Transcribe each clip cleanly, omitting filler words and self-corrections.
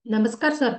नमस्कार सर.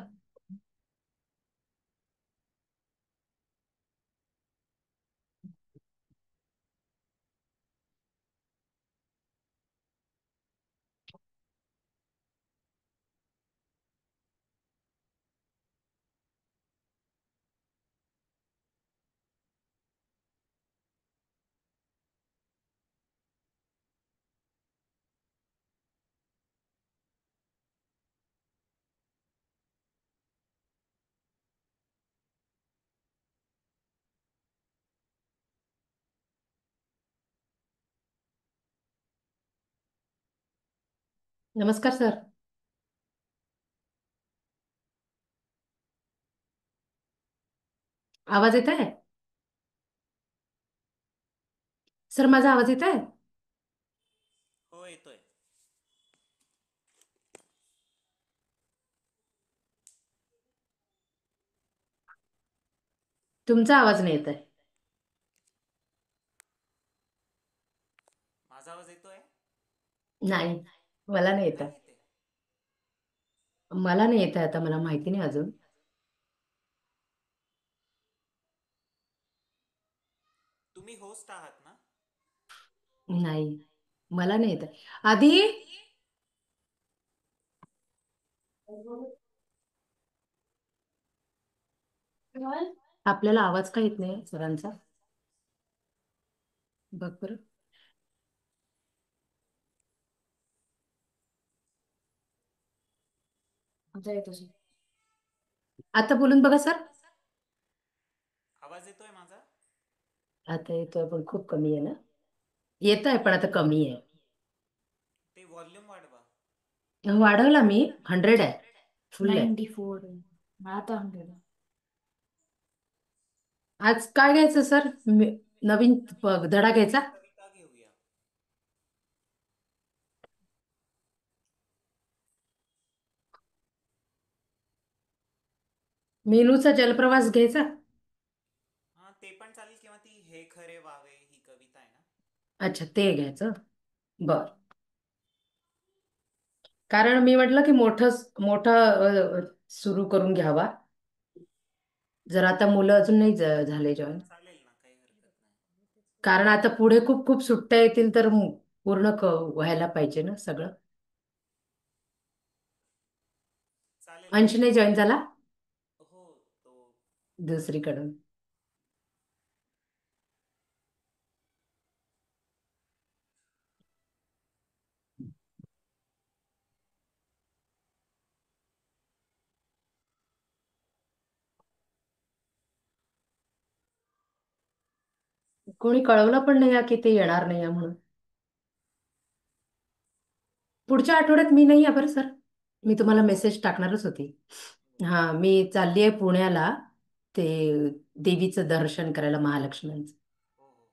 नमस्कार सर. आवाज येत आहे? सर, माझा आवाज येत आहे? हो, येतोय. तुमचा आवाज नाही येत आहे. माझा आवाज येतोय? नाही, मला नाही येत आहे. नाही येते. मला नाही येत आहे आता, मला माहिती नाही अजून. तुम्ही होस्ट आहात ना? नाही, मला नाही येत आहे. आधी आपल्याला आवाज का येत नाही सरांचा? बघ बरं. आता येतो सर. आता बोलून बघा सर. आवाज येतोय माझा? आता येतोय पण खूप कमी आहे ना? येत आहे पण आता कमी आहे. ते व्हॉल्यूम वाढवा. वाढवला मी. 100 आहे. फुल आहे. 94 आहे. आता 100 आहे. आज काय घ्यायचं सर? नवीन धडा घ्यायचा? एक कविता घेऊया. मेनूचा जलप्रवास घ्यायचा? हा, ते पण चालेल किंवा ती हे खरे व्हावे ही कविता आहे ना? अच्छा, ते घ्यायचं. बर. कारण मी म्हटलं की मोठं मोठं सुरू करून घ्यावा. जर आता मुलं अजून नाही झाले जॉईन. चालेल ना, काही हरकत नाही. कारण आता पुढे खूप खूप सुट्ट्या येतील तर पूर्ण व्हायला पाहिजे ना सगळं. चालेल अंश काही नाही जॉईन हरकत झाला नाही. हो, तो दुसरीकडून. कोणी कळवलं पण नाही की ते येणार नाही म्हणून. पुढच्या आठवड्यात मी नाही आहे बरं सर. मी तुम्हाला मेसेज टाकणारच होती. बरं. हा, मी चालली आहे पुण्याला. ते देवीचं दर्शन करायला, महालक्ष्मींचं. हो हो.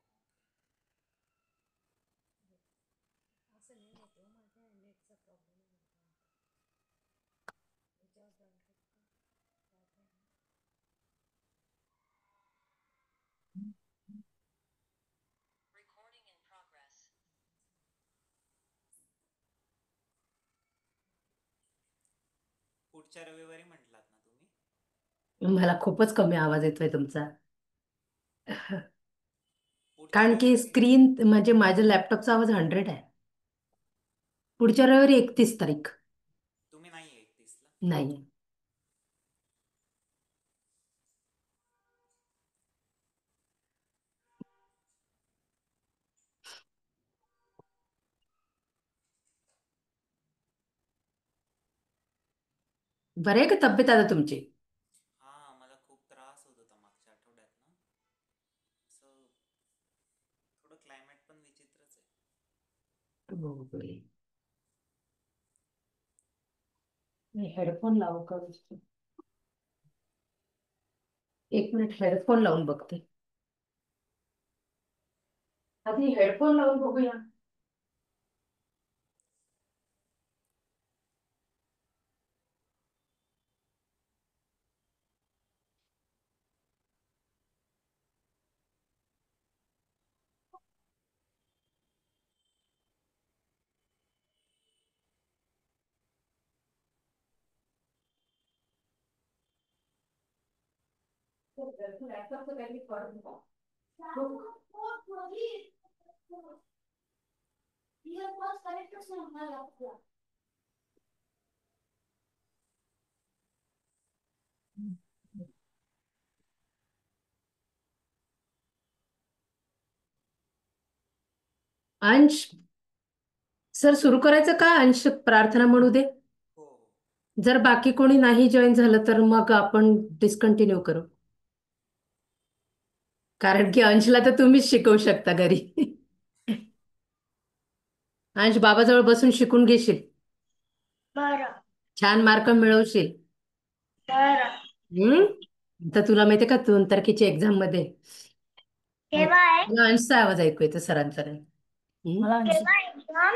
पुढच्या रविवारी म्हटलात ना तुम्ही? मला खूपच कमी आवाज येतोय तुमचा. पुढच्या कारण की रविवारी. स्क्रीन म्हणजे माझ्या लॅपटॉपचा आवाज 100 आहे. पुढच्या रविवारी 31 तारीख. तुम्ही नाही आहे 31ला? नाही. बरे आहे का तब्येत आता तुमची? हा, मला खूप त्रास होत होता मागच्या आठवड्यात ना. असं थोडं क्लायमेट पण विचित्रच आहे. हो, बरे. मी हेडफोन लावू का? एक मिनिट, हेडफोन लावून बघते. आधी हेडफोन लावून बघूया. अंश, सर सुरू करायचं का? अंश प्रार्थना म्हणू दे. हो हो. जर बाकी कोणी नाही जॉईन झालं तर मग आपण डिस्कंटिन्यू करू. कारण की अंशला तर तुम्हीच शिकवू शकता घरी. अंश, बाबाजवळ बसून शिकून घेशील. बरं. छान मार्क मिळवशील. बरं. हम्म. तर तुला माहितीये का 2 तारखेच्या एक्झाम मध्ये केव्हा आहे? मला अंशचा आवाज ऐकू येतो सरांचा नाही. मला केव्हा एक्झाम?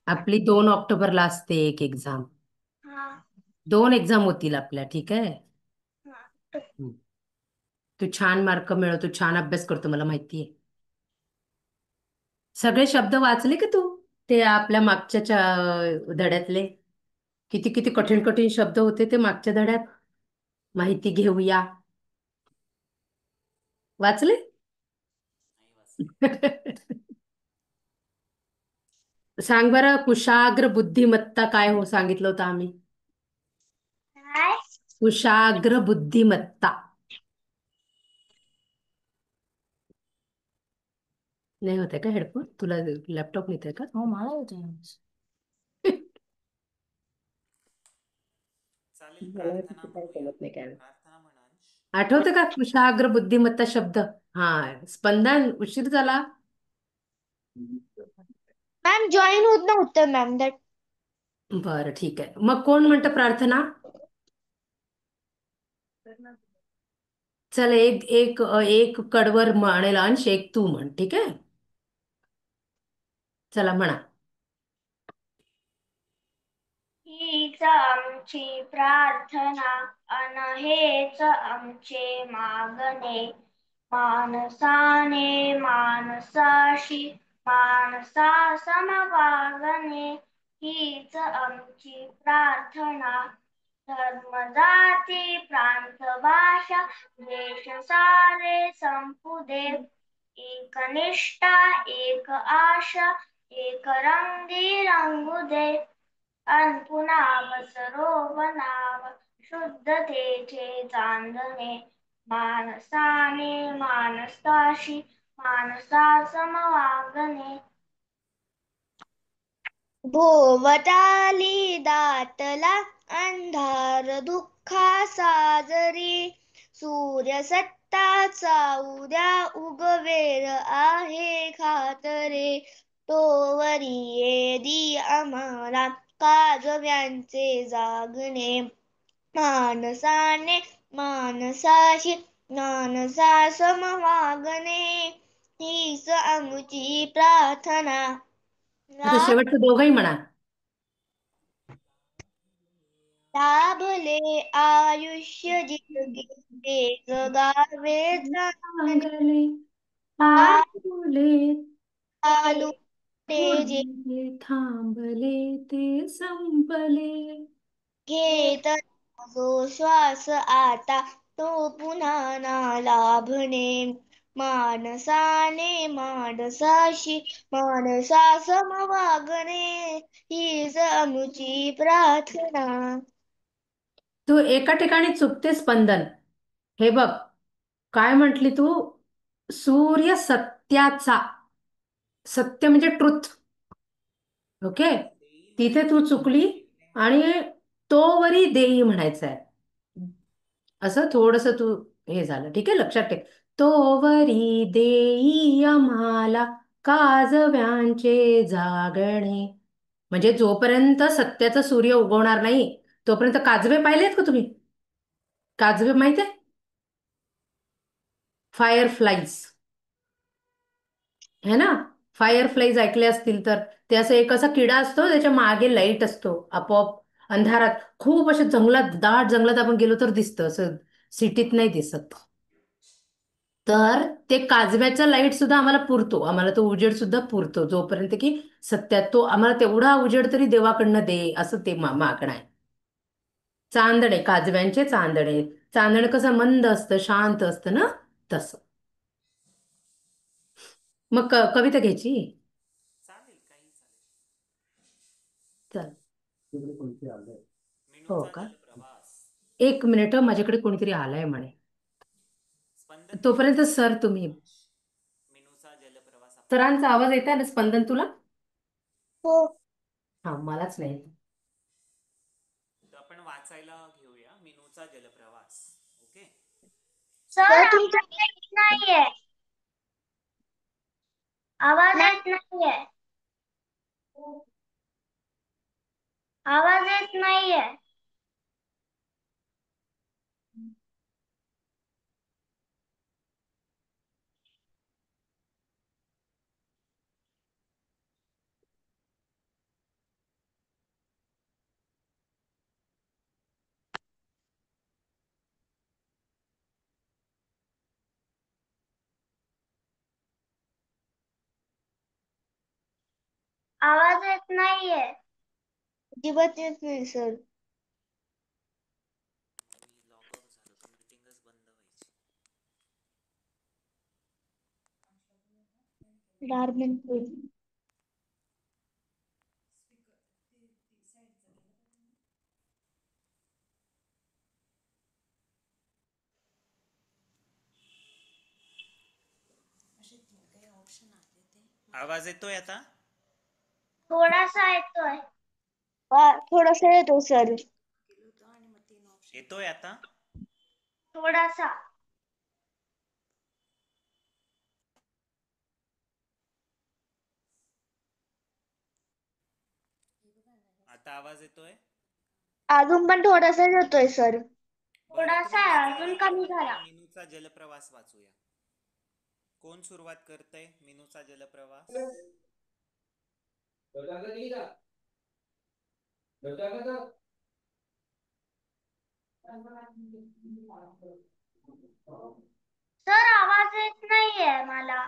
आपली 2 ऑक्टोबरला असते एक एक्झाम. हा. 2 एक्झाम होतील आपल्या, ठीक आहे. हा. हम्म. तू छान मार्क मिळवतो, छान अभ्यास करतो, मला माहितीये. सगळे शब्द वाचले का तू? ते आपल्या धड्यातले किती किती कठीण कठीण शब्द होते ते मागच्या धड्यात. माहिती घेऊया. वाचले? नाही वाचले. सांग बरं, कुशाग्र बुद्धिमत्ता काय हो सांगितलं होतं आम्ही? काय? कुशाग्र बुद्धिमत्ता. नाही होते का हेडफोन तुला? लॅपटॉप नाही का? हो, मला होते. चालेल, मला प्रार्थना काय म्हणूया. कळत नाही काय. प्रार्थना म्हण अंश. आठवतं का कुशाग्र बुद्धिमत्ता शब्द? हा. स्पंदन, उशीर झाला. मॅम जॉईन होत नव्हतं मॅम दॅट. बरं, ठीक आहे. मग कोण म्हणतं प्रार्थना? चल, एक एक एक कडवर म्हणेल अंश, एक तू म्हण, ठीक आहे. चला म्हणा. हीच आमची प्रार्थना अन हेच आमचे मागणे, माणसाने माणसाशी माणसा समवागणे. हीच आमची प्रार्थना, धर्म जाती प्रांत भाषा देश सारे संपू दे. एक निष्ठा एक आशा एक रंगी रंगू दे. अन पुन्हा वसरो बनाव शुद्धतेचे चांदणे, माणसाने माणसाशी माणसा समवागणे. भोवताली दाटला अंधार दुःखा साजरी, सूर्य सत्ताचा उद्या उगवेल आहे खातरे. तोवरी येदी आम्हाला काजव्यांचे जागणे, माणसाने माणसाशी माणसा समवागणे. हीच आमची प्रार्थना. आता शेवटचं दोघंही म्हणा. लाभले आयुष्य जितके ते जगावे चांगले. चांगले आपुले चालू ते जे थांबले, थांबले ते संपले. घेत जो श्वास आता तो पुन्हा ना लाभणे, माणसाने माणसाशी माणसा समवागणे. हीच आमची प्रार्थना. तू एका ठिकाणी चुकते स्पंदन. हे बघ, काय म्हटली तू? सूर्य सत्याचा, सत्य म्हणजे ट्रुथ. ओके. देईल तिथे म्हणायचं तू होतं पण चुकली. देईल नाही आणि तोवरी देई म्हणायचं आहे. असं थोडस तू हे झालं, ठीक आहे, लक्षात ठेव. तोवरी देई आम्हाला काजव्यांचे जागणे. म्हणजे जोपर्यंत सत्याचा सूर्य उगवणार नाही तोपर्यंत काजवे पाहिलेत का तुम्ही? काजवे माहित आहे? फायर फ्लाईज, है ना? फायर फ्लाईज ऐकले असतील तर. ते असं एक असा किडा असतो, त्याच्या मागे लाईट असतो, आपोआप अंधारात खूप अशा जंगलात, दाट जंगलात आपण गेलो तर दिसतं, असं सिटीत नाही दिसत. तर ते काजव्याचा लाईट सुद्धा आम्हाला पुरतो, आम्हाला तो उजेड सुद्धा पुरतो जोपर्यंत की सत्यात तो आम्हाला तेवढा उजेड तरी देवाकडनं दे, असं ते मागणं आहे. चांदणे, काजव्यांचे चांदणे. चांदणं कसं मंद असतं, शांत असतं ना, तसं. मग कविता घ्यायची. चालेल, काही चालेल. चल. हो मिनूचा का? जलप्रवास. 1 मिनिट, माझ्याकडे कोणीतरी आलाय म्हणे. स्पंदन तोपर्यंत मिनूचा सर तुम्ही. जलप्रवास. मिनूचा जलप्रवास आपण सरांचा वाचूया. आवाज येत आहे ना, स्पंदन तुला? हो. हा, मलाच नाही. तर आपण वाचायला घेऊया मिनूचा जलप्रवास. ओके. सर तुमचा येत नाहीये, आवाज येत नाहीये, आवाज येत नाहीये. आवाज येत नाहीये, अजिबात येत नाही सर. मी लॉग आउट झालो तर मीटिंगच बंद व्हायची. 4 मिनिट. आवाज येतोय आता? थोडासा येतोय. थोडासा येतो सर. येतोय आता? थोडासा. आता आवाज येतोय? अजून पण थोडासा येतोय सर. बरं, थोडासा तुम्ही वाचायला अजून घ्या, कमी आपण झाला. मिनूचा जलप्रवास वाचूया. कोण सुरुवात करतय मिनूचा जलप्रवास? सर आवाज येत नाहीये मला.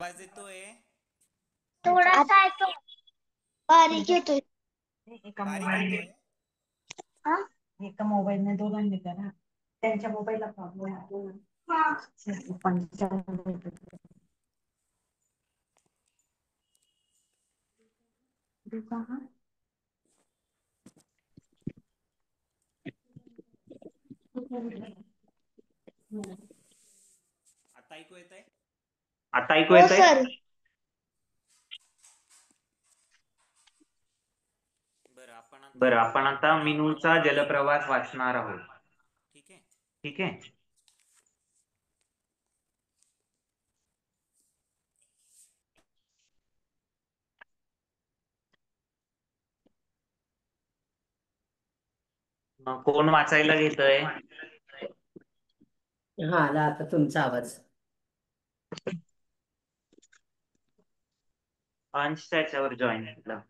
आवाज येतोय? थोडासा येतो, बारीक येतोय. बारीक येतोय? हा? एका मोबाईलने दोघांनी करा, त्यांच्या मोबाईलला प्रॉब्लेम आहे. आता ऐकू येतंय? आता ऐकू हो येतंय? सर. बरं, आपण आता मिनूचा जलप्रवास वाचणार आहोत. वाचणार आहोत. ठीक आहे. ठीक आहे. मग कोण वाचायला घेतय? हा, आला आता तुमचा आवाज. अंश त्याच्यावर जॉईन केला.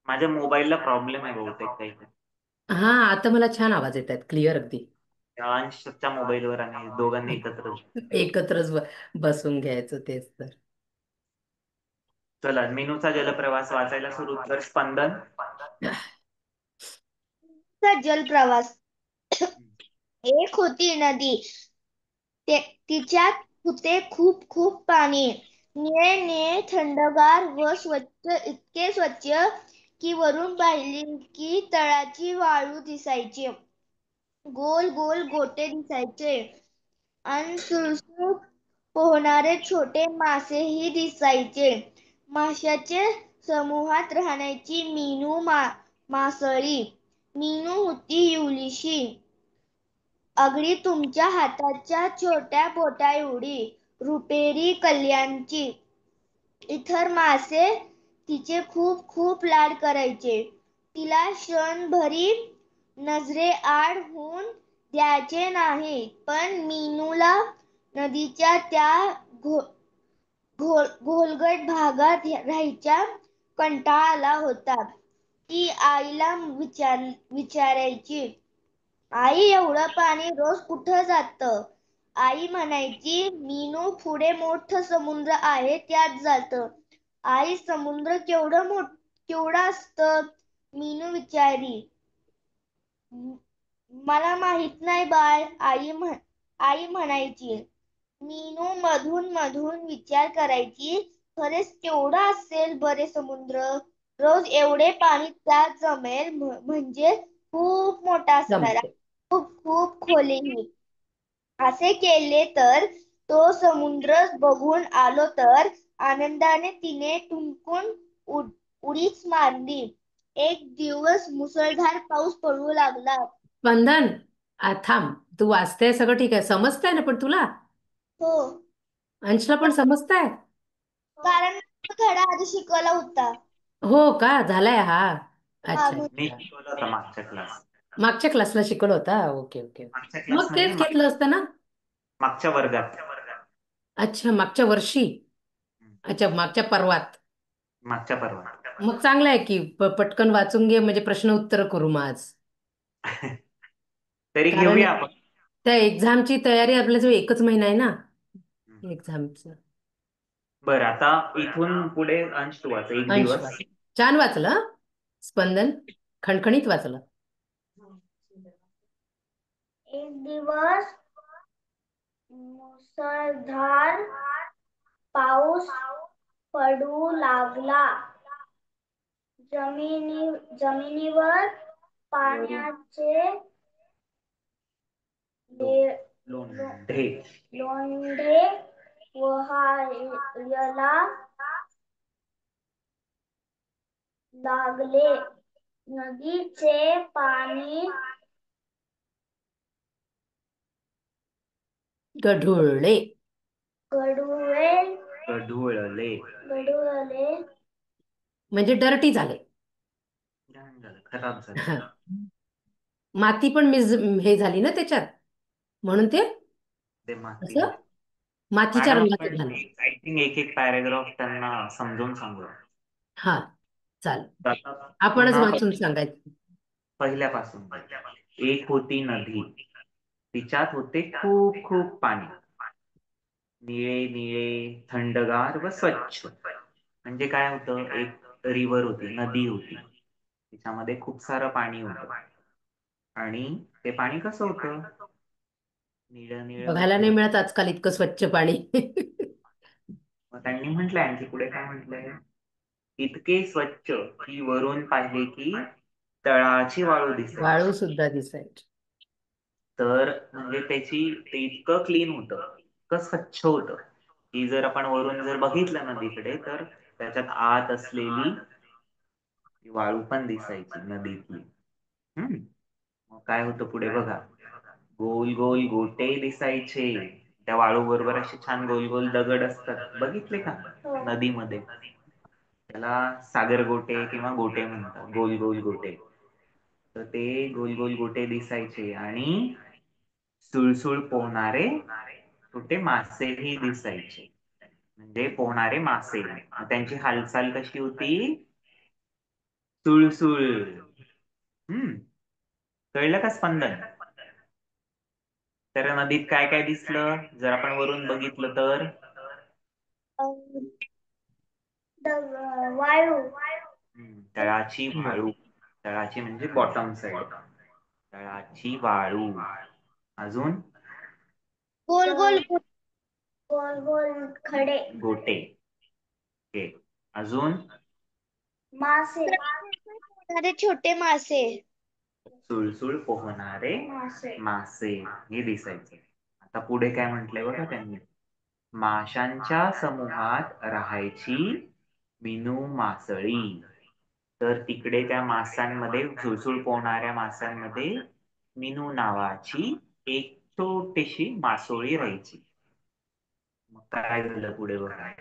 माझ्या मोबाईलला प्रॉब्लेम आहे बहुतेक काही. हा, आता मला छान आवाज येत आहेत, क्लिअर अगदी. अंशच्या मोबाईलवर आणि दोघांनी एकत्र. एकत्रच बसून घ्यायचं, तेच तर. चला, मिनूचा जलप्रवास वाचायला सुरू कर स्पंदन. जलप्रवास. एक होती नदी, तिच्यात होते खूप खूप पाणी. निळे निळे, थंडगार व स्वच्छ, इतके स्वच्छ की वरून पाहिले की तळाची वाळू दिसायची. गोल गोल गोटे दिसायचे आणि सुळसुळ पोहणारे छोटे मासेही दिसायचे. माशाचे समूहात राहण्याची मीनू मासळी. मीनू होती इवलीशी, अगदी तुमच्या हाताच्या छोट्या बोटा एवढी, रुपेरी कल्याणची. इतर मासे तिचे खूप खूप लाड करायचे. तिला क्षणभरी नजरेआड होऊन द्यायचे नाही. पण मीनूला नदीच्या त्या घोलगट भागात राहायचा कंटाळा आला होता. ती आईला विचारायची, आई एवढं पाणी रोज कुठं जातं? आई म्हणायची, मीनू पुढे मोठं समुद्र आहे त्यात जातं. आई समुद्र केवढं असतं? मीनू विचारी. मला माहित नाही बाळ, आई म्हणायची. मीनू मधून मधून विचार करायची, खरेच केवढं असेल बरे समुद्र? रोज एवढे पाणी त्यात जमेल म्हणजे खूप मोठा असणार, जमते. खूप खूप खोलही. असे केले तर तो समुद्र बघून आलो तर आनंदाने तिने टुमकून उडीच मारली. एक दिवस मुसळधार पाऊस पडू लागला. स्पंदन, थांब. तू वाचतेय सगळं ठीक आहे, समजतंय ना पण तुला? हो, अंशला पण समजतंय? कारण धडा आधी शिकवला होता. हो का, झालाय हा. हा अच्छा मी अच्छा. शिकवलं होतं मागच्या क्लास. मागच्या क्लासला शिकवलं होता. Okay okay okay. मागच्या मग क्लास म्हणजे तेच घेतलं असतं ना. मागच्या वर्गात. अच्छा, मागच्या वर्षी. हम्म. अच्छा, मागच्या पर्वात. मागच्या पर्वात. मग चांगलं आहे की पटकन वाचून घे, म्हणजे प्रश्न उत्तर करू मग आज. तरी कारण घेऊया आपण. त्या एक्झामची तयारी आपल्याजवळ एकच महिना आहे ना, हम्म. एक्झामचं. बरं, आता इथून पुढे अंश तू वाच. एक अंश दिवस. वाच. छान वाचलं हं? स्पंदन, खणखणीत वाचलं. एक दिवस मुसळधार पाऊस पडू लागला. जमिनीवर पाण्याचे लोंढे. लोंढे वाहायला लागले. नदीचे पाणी गढुळले. गढुळे गढूळले. गढुळले म्हणजे डर्टी झाले. घाण झालं, खराब झालं. हा. माती पण हे झाली ना त्याच्यात, म्हणून ते ते माती. असं मातीच्या मॅडम, रंगाचं आपण झालं. आय थिंक एक एक पॅराग्राफ त्यांना समजावून सांगू. हा, चालेल. आता आपणच पुन्हा वाचून सांगायचं. पहिल्यापासून. एक होती नदी, तिच्यात होते खूप खूप पाणी, निळे निळे, थंडगार व स्वच्छ. म्हणजे काय होतं, एक रिव्हर होती, नदी होती, तिच्यामध्ये खूप सारं पाणी होतं. आणि ते पाणी कसं होतं, निळं निळं व बघायला नाही थंड. मिळत आजकाल इतकं स्वच्छ पाणी. मग त्यांनी म्हटलंय, आणखी पुढे काय म्हटलंय, इतके स्वच्छ की वरून पाहिले की तळाची वाळू वाळू दिसायची. सुद्धा दिसायची. तर म्हणजे ते इतकं क्लीन होतं, इतकं स्वच्छ होतं की जर आपण वरून जर बघितलं नदीकडे तर त्याच्यात आत असलेली वाळू पण दिसायची नदीतली. मग काय होतं पुढे बघा, गोल गोल गोटे दिसायचे. त्या वाळू बरोबर असे छान गोल गोल दगड असतात, बघितले का नदीमध्ये? त्याला सागर गोटे किंवा गोटे म्हणतात, गोल गोल गोटे. तर ते गोल गोल गोटे दिसायचे आणि सुळसुळ पोहणारे छोटे मासेही दिसायचे. म्हणजे पोहणारे मासे. त्यांची हालचाल कशी होती, सुळसुळ. कळलं का स्पंदन? तर नदीत काय काय दिसलं जर आपण वरून बघितलं तर? वाळू. तळाची वाळू. तळाची म्हणजे बॉटम साइड. तळाची वाळू. अजून गोल गोल गोल गोल खडे. गोटे. ओके. अजून मासे, छोटे मासे. सुळसुळ पोहणारे मासे हे दिसायचे. आता पुढे काय म्हटलंय बघा त्यांनी, माशांच्या समूहात राहायची मिनू मासळी. तर तिकडे त्या माशांमध्ये, सुळसुळ पोहणाऱ्या माशांमध्ये मिनू नावाची एक छोटीशी मासोळी राहायची. मग काय झालं पुढे बघा,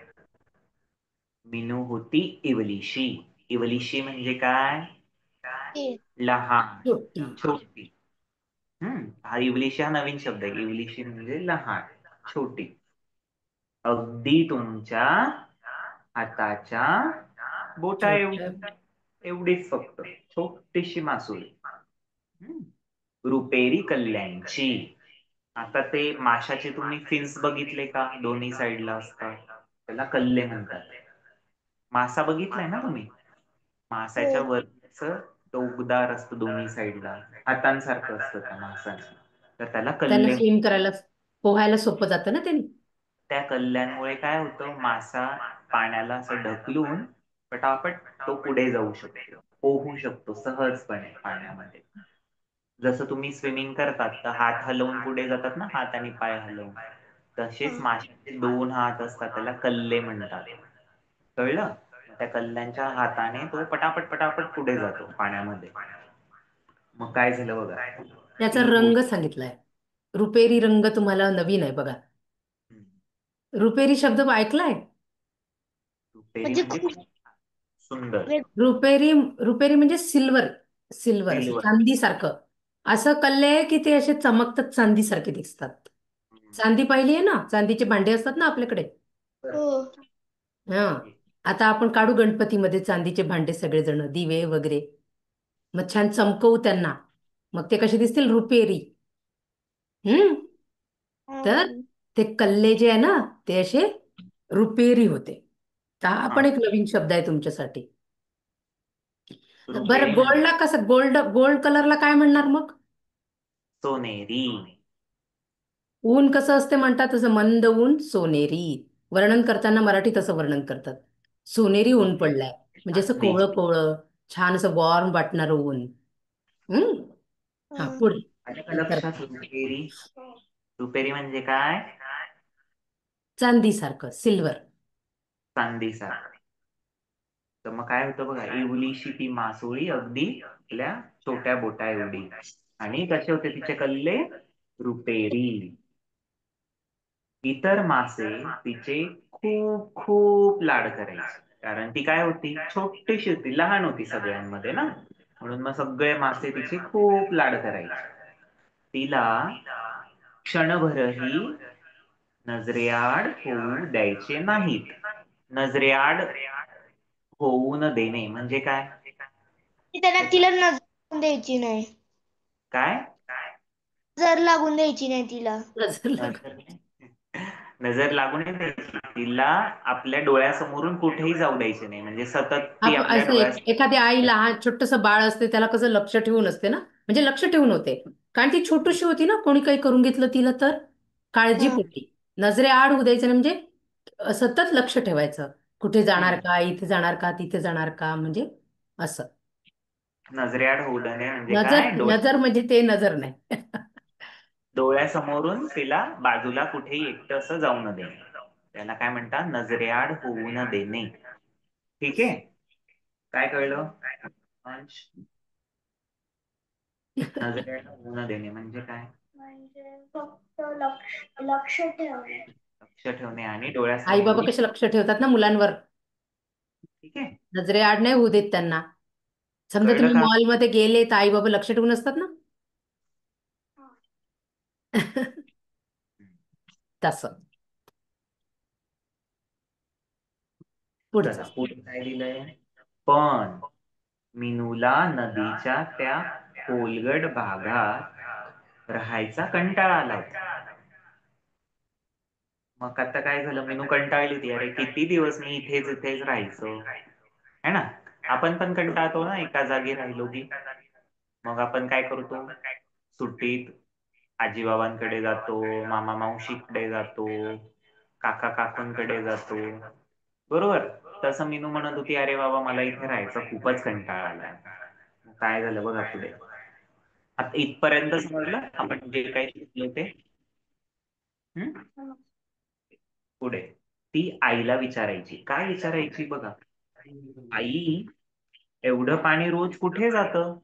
मिनू होती इवलीशी. इवलीशी म्हणजे काय, लहान, छोटी. छोटी. हा इवलीशी हा नवीन शब्द आहे. इवलीशी म्हणजे लहान, छोटी. अगदी तुमच्या हाताच्या बोटा छोट्या. एवढीच फक्त. छोटीशी मासोळी. हम्म. रुपेरी कल्ल्यांची. आता ते माशाचे तुम्ही फिन्स बघितले का, दोन्ही साईडला असतात, त्याला कल्ले म्हणतात. मासा बघितलाय ना तुम्ही, माशाच्या हो वरच टोकदार असतं दोन्ही साईडला, हातांसारखं असतं त्या माशाचं, तर त्याला त्यांना कल्ले. स्विम करायला पोहायला सोपं जातं ना त्यांनी. त्या कल्ल्यांमुळे काय होतं, मासा पाण्याला असं ढकलून पटापट तो पुढे जाऊ शकतो, पोहू शकतो सहजपणे पाण्यामध्ये. जसं तुम्ही स्विमिंग करतात तर हात हलवून पुढे जातात ना, हात आणि पाय हलवून, तसेच माशाचे दोन हात असतात, त्याला कल्ले म्हणतात. कळलं? त्या कल्ल्यांच्या हाताने तो पटापट पटापट पुढे जातो पाण्यामध्ये. मग काय झालं बघा, त्याचा ती रंग होडी. सांगितलाय. रुपेरी रंग तुम्हाला नवीन आहे बघा. रुपेरी शब्द ऐकलाय? रुपेरी म्हणजे म्हणजे खूप खूप सुंदर. वेग- रुपेरी, रुपेरी म्हणजे सिल्वर, सिल्वर असं सिल्वर. चांदीसारखं. असं कल्ले आहे की ते असे चमकतात, चांदीसारखे दिसतात. चांदी पाहिली आहे ना, चांदीचे भांडे असतात ना आपल्याकडे. हो हा, आता आपण काढू गणपतीमध्ये चांदीचे भांडे सगळेजण, दिवे वगैरे, मग छान चमकवू त्यांना, मग ते कसे दिसतील, रुपेरी. हम्म. तर हम्म. ते कल्ले जे आहे ना, ते असे रुपेरी होते. तर हा हा, पण एक नवीन शब्द आहे तुमच्यासाठी. बरं, रुपेरी म्हणजे गोल्डला कसं, गोल्ड गोल्ड कलरला काय म्हणणार मग? सोनेरी. ऊन कसं असते म्हणतात, तसं मंद ऊन सोनेरी. वर्णन करताना मराठीत असं वर्णन करतात, सोनेरी ऊन पडलाय, म्हणजे असं चांदीची. कोवळं कोवळं छान असं वॉर्म वाटणारं ऊन. हम्म. हा, हम्म. पुढे. आलं का नंतर लक्षात, रुपेरी. रुपेरी म्हणजे काय? चांदीसारखं, सिल्वर. चांदीचा. तर मग काय होतं बघा, इवलीशी ती मासोळी अगदी आपल्या छोट्या बोटा एवढी, आणि कसे होते तिचे कल्ले, रुपेरी. इतर मासे तिचे खूप खूप लाड करायचे, कारण ती काय होती, छोटीशी होती, लहान होती सगळ्यांमध्ये ना, म्हणून मग सगळे मासे तिचे खूप लाड करायचे. तिला क्षणभरही नजरेआड होऊ द्यायचे नाहीत. नजरेआड होऊ न देणे म्हणजे काय? ती त्यांना तिला नजर लागून द्यायची नाही, काय? नजर लागून द्यायची नाही तिला. नजर लाग- नजर नजर लागू नये द्यायची तिला, आपल्या डोळ्यासमोरून कुठेही जाऊ द्यायचे नाही, म्हणजे सतत ती आपल्या असं डोळ्यासमोर. एखादी आई लहान छोटस बाळ असते, त्याला कसं लक्ष ठेवून असते ना, म्हणजे लक्ष ठेवून होते, कारण ती छोटीशी होती ना, कोणी काही करून घेतलं तिला तर हा काळजीपोटी. नजरे आड होऊ द्यायचं नाही म्हणजे सतत लक्ष ठेवायचं, कुठे जाणार हम्म. का, इथे जाणार का, तिथे जाणार का, म्हणजे असं. नजरेआड होऊ देणे म्हणजे नजर, काय, नजर म्हणजे ते नजर नाही. डोळ्यासमोरून तिला बाजूला कुठेही एकटं असं जाऊ न देणे, त्याला काय म्हणतात, नजरेआड होऊ न देणे. ठीक आहे, काय कळलं अंश? नजरेआड होऊ न देणे म्हणजे काय? म्हणजे फक्त लक्ष ठेवणे. लक्ष ठेवणे आणि आई बाबा डोळ्यासमोरून. कसे लक्ष ठेवतात ना मुलांवर, ठीक आहे, नजरे आड नाही होऊ देत त्यांना. समजा कळलं तुम्ही का? मॉलमध्ये गेले तर आई बाबा लक्ष ठेवून असतात ना. तसं. चला पुढचं. पुढे काय लिहिलंय, पण मीनूला नदीच्या त्या खोलगट भागात राहायचा कंटाळा आला होता. मग आता काय झालं, मीनू कंटाळली होती, अरे किती दिवस मी इथेच इथेच राहायचो, है ना. आपण पण कंटाळतो ना एका जागी राहिलो की. मग आपण काय करतो, सुट्टीत आजीबाबांकडे जातो, मामा मावशीकडे जातो, काका काकूंकडे जातो, बरोबर. तसं मीनू म्हणत होती, अरे बाबा मला इथे राहायचं खूपच कंटाळा आलाय. काय झालं बघा पुढे, आता इथपर्यंत समजलं आपण जे काही शिकलो ते. हम्म. पुढे ती आईला विचारायची, काय विचारायची बघा, आई एवढं पाणी रोज कुठे जातं?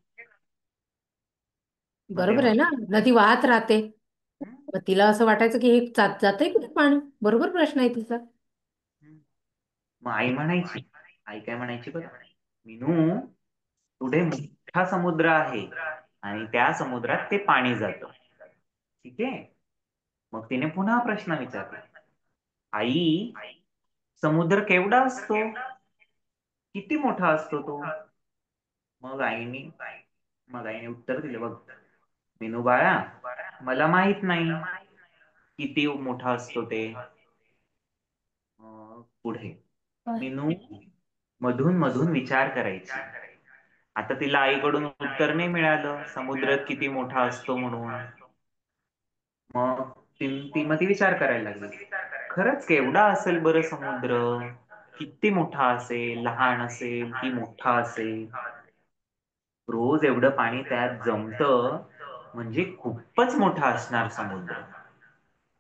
मग बरोबर तेव्हा आहे ना, नदी वाहत राहते, मग तिला असं वाटायचं की हे जातंय कुठे पाणी. बरोबर प्रश्न आहे तिचा. मग आई म्हणायची, आई काय म्हणायची बघा, मीनू पुढे मोठा समुद्र आहे आणि त्या समुद्रात ते पाणी जातं. ठीक आहे. मग तिने पुन्हा प्रश्न विचारला, आई समुद्र केवढा असतो, किती मोठा असतो तो? मग आईने उत्तर दिलं, बघ मीनू बाळा, मला माहित नाही किती मोठा असतो ते. पुढे मीनू मधून मधून विचार करायची. आता तिला आईकडून उत्तर नाही मिळालं समुद्र किती मोठा असतो म्हणून. मग ती विचार करायला लागली, खरंच केवढा असेल बरं समुद्र? किती मोठा असेल, लहान असेल की मोठा असेल? रोज एवढं पाणी त्यात जमतं म्हणजे खूपच मोठा असणार समुद्र.